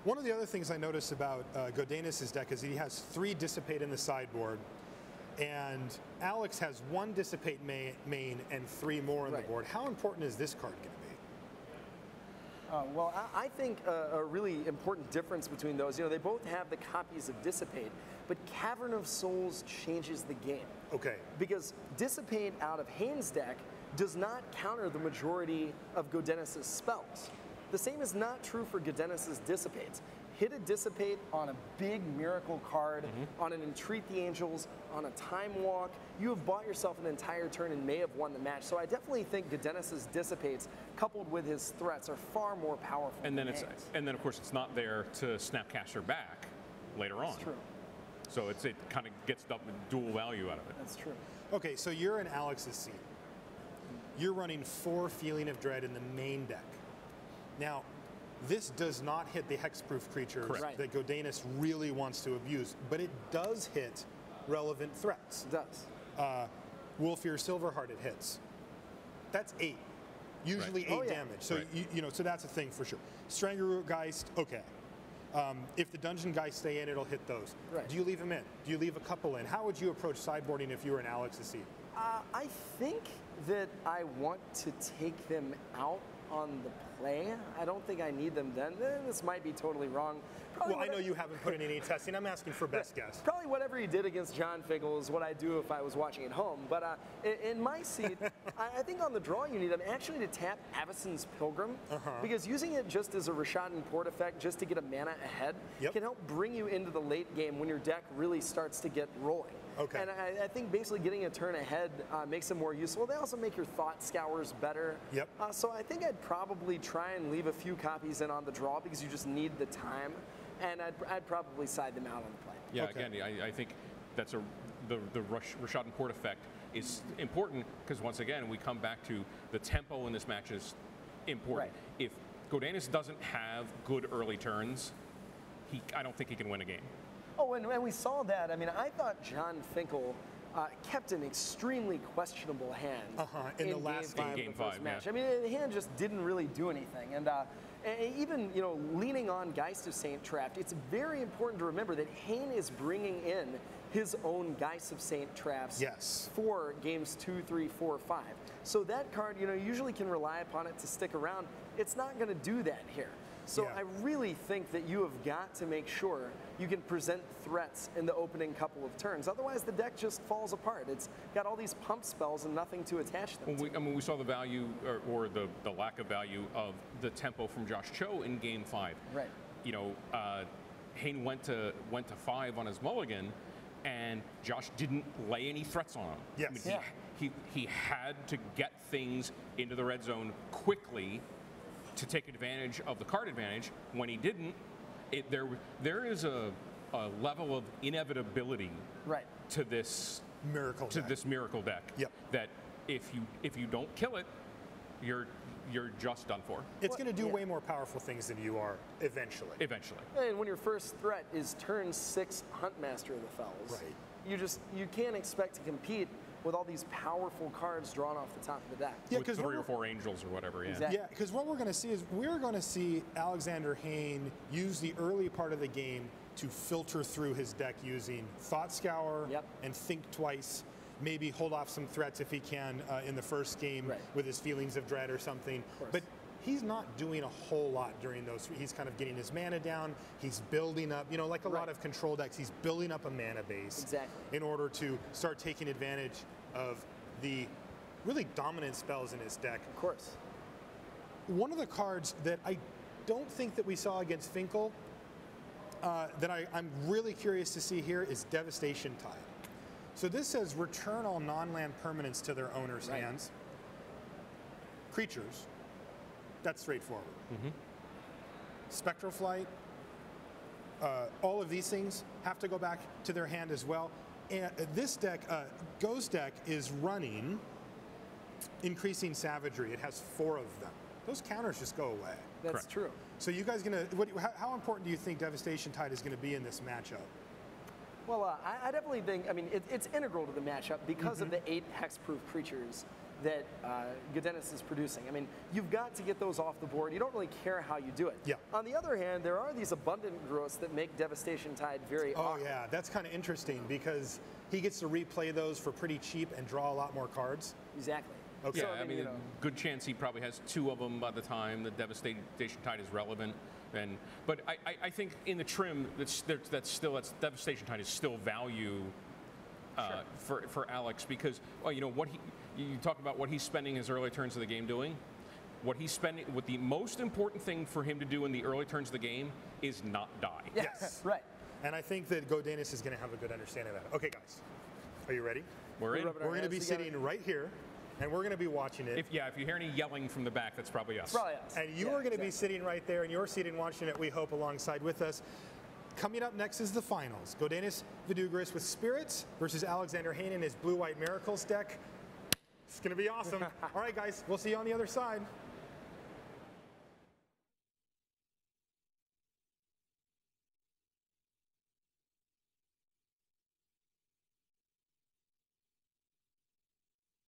One of the other things I noticed about Godanis' deck is that he has 3 Dissipate in the sideboard, and Alex has 1 Dissipate main and 3 more on the board. How important is this card going to be? Well, I think a really important difference between those, you know, they both have the copies of Dissipate, but Cavern of Souls changes the game. Okay. Because Dissipate out of Hayne's deck does not counter the majority of Godanis' spells. The same is not true for Godanis' Dissipates. Hit a Dissipate on a big Miracle card, on an Entreat the Angels, on a Time Walk, you have bought yourself an entire turn and may have won the match. So I definitely think Godanis' Dissipates, coupled with his threats, are far more powerful. And then of course it's not there to Snapcaster back later on. That's true. So it kind of gets dual value out of it. That's true. Okay, so you're in Alex's seat. You're running 4 Feeling of Dread in the main deck. Now, this does not hit the hexproof creatures that Godanis really wants to abuse, but it does hit relevant threats. It does. Wolfear Silverheart, it hits. That's 8. Usually 8 damage. So you know, so that's a thing for sure. Strangleroot Geist, okay. If the Dungeon Geist stay in, it'll hit those. Do you leave them in? Do you leave a couple in? How would you approach sideboarding if you were in Alex's seat? I think that I want to take them out on the play. I don't think I need them then. This might be totally wrong. Probably well, I know you haven't put in any testing. I'm asking for best guess. Probably whatever he did against John Finkel is what I'd do if I was watching at home. But in my seat, I think on the draw you need them actually to tap Avacyn's Pilgrim, because using it just as a Rishadan Port effect, just to get a mana ahead, can help bring you into the late game when your deck really starts to get rolling. Okay. And I think basically getting a turn ahead makes them more useful. They also make your Thought Scours better. Yep. So I think I'd probably try and leave a few copies in on the draw because you just need the time. And I'd probably side them out on the play. Yeah, again, I think that's the Rishadan Port effect is important because once again, we come back to the tempo in this match is important. If Godanis doesn't have good early turns, I don't think he can win a game. Oh, and we saw that. I mean, I thought John Finkel kept an extremely questionable hand in the last game of the first match. I mean, the hand just didn't really do anything. And even, you know, leaning on Geist of Saint Traft, it's very important to remember that Hayne is bringing in his own Geist of Saint Trafts for games 2, 3, 4, 5. So that card, you know, usually can rely upon it to stick around. It's not going to do that here. So I really think that you have got to make sure you can present threats in the opening couple of turns. Otherwise, the deck just falls apart. It's got all these pump spells and nothing to attach them to. I mean, we saw the value or the lack of value of the tempo from Josh Cho in Game 5. Right. You know, Hayne went to 5 on his mulligan, and Josh didn't lay any threats on him. Yes. I mean, he had to get things into the red zone quickly to take advantage of the card advantage. When he didn't, there is a level of inevitability to this miracle deck. Yep. That if you don't kill it, you're just done for. It's going to do way more powerful things than you are eventually. And when your first threat is turn 6 Huntmaster of the Fells, you can't expect to compete with all these powerful cards drawn off the top of the deck. Yeah, with 3 or 4 angels or whatever. Exactly. Yeah, because what we're going to see is we're going to see Alexander Hayne use the early part of the game to filter through his deck using Thought Scour and Think Twice. Maybe hold off some threats if he can in the first game with his Feelings of Dread or something. But he's not doing a whole lot during those. He's kind of getting his mana down. He's building up, you know, like a lot of control decks, he's building up a mana base in order to start taking advantage of the really dominant spells in his deck. Of course. One of the cards that I don't think that we saw against Finkel that I'm really curious to see here is Devastation Tide. So this says return all non-land permanents to their owner's hands. Creatures. That's straightforward. Spectral Flight. All of these things have to go back to their hand as well. And this deck, Go's deck, is running Increasing Savagery. It has 4 of them. Those counters just go away. That's true. So you guys how important do you think Devastation Tide is going to be in this matchup? Well, I definitely think, I mean, it's integral to the matchup because of the 8 hexproof creatures that Godinez is producing. I mean, you've got to get those off the board. You don't really care how you do it. Yeah. On the other hand, there are these abundant growths that make Devastation Tide very awkward. Oh, yeah. That's kind of interesting because he gets to replay those for pretty cheap and draw a lot more cards. Exactly. Okay. Yeah, so, I mean, good chance he probably has 2 of them by the time the Devastation Tide is relevant. But I think in the trim, that's Devastation Tide is still value for Alex because you know what you talk about what he's spending his early turns of the game doing. What the most important thing for him to do in the early turns of the game is not die. Yes. Right. And I think that Godinez is going to have a good understanding of that. Okay, guys, are you ready? We're in. We're going to be sitting right here. And we're going to be watching it. If you hear any yelling from the back, that's probably us. Probably us. And you are going to be sitting right there, and you're sitting watching it, we hope, alongside with us. Coming up next is the finals. Godinez Vidus with Spirits versus Alexander Hayne in his Blue-White Miracles deck. It's going to be awesome. All right, guys, we'll see you on the other side.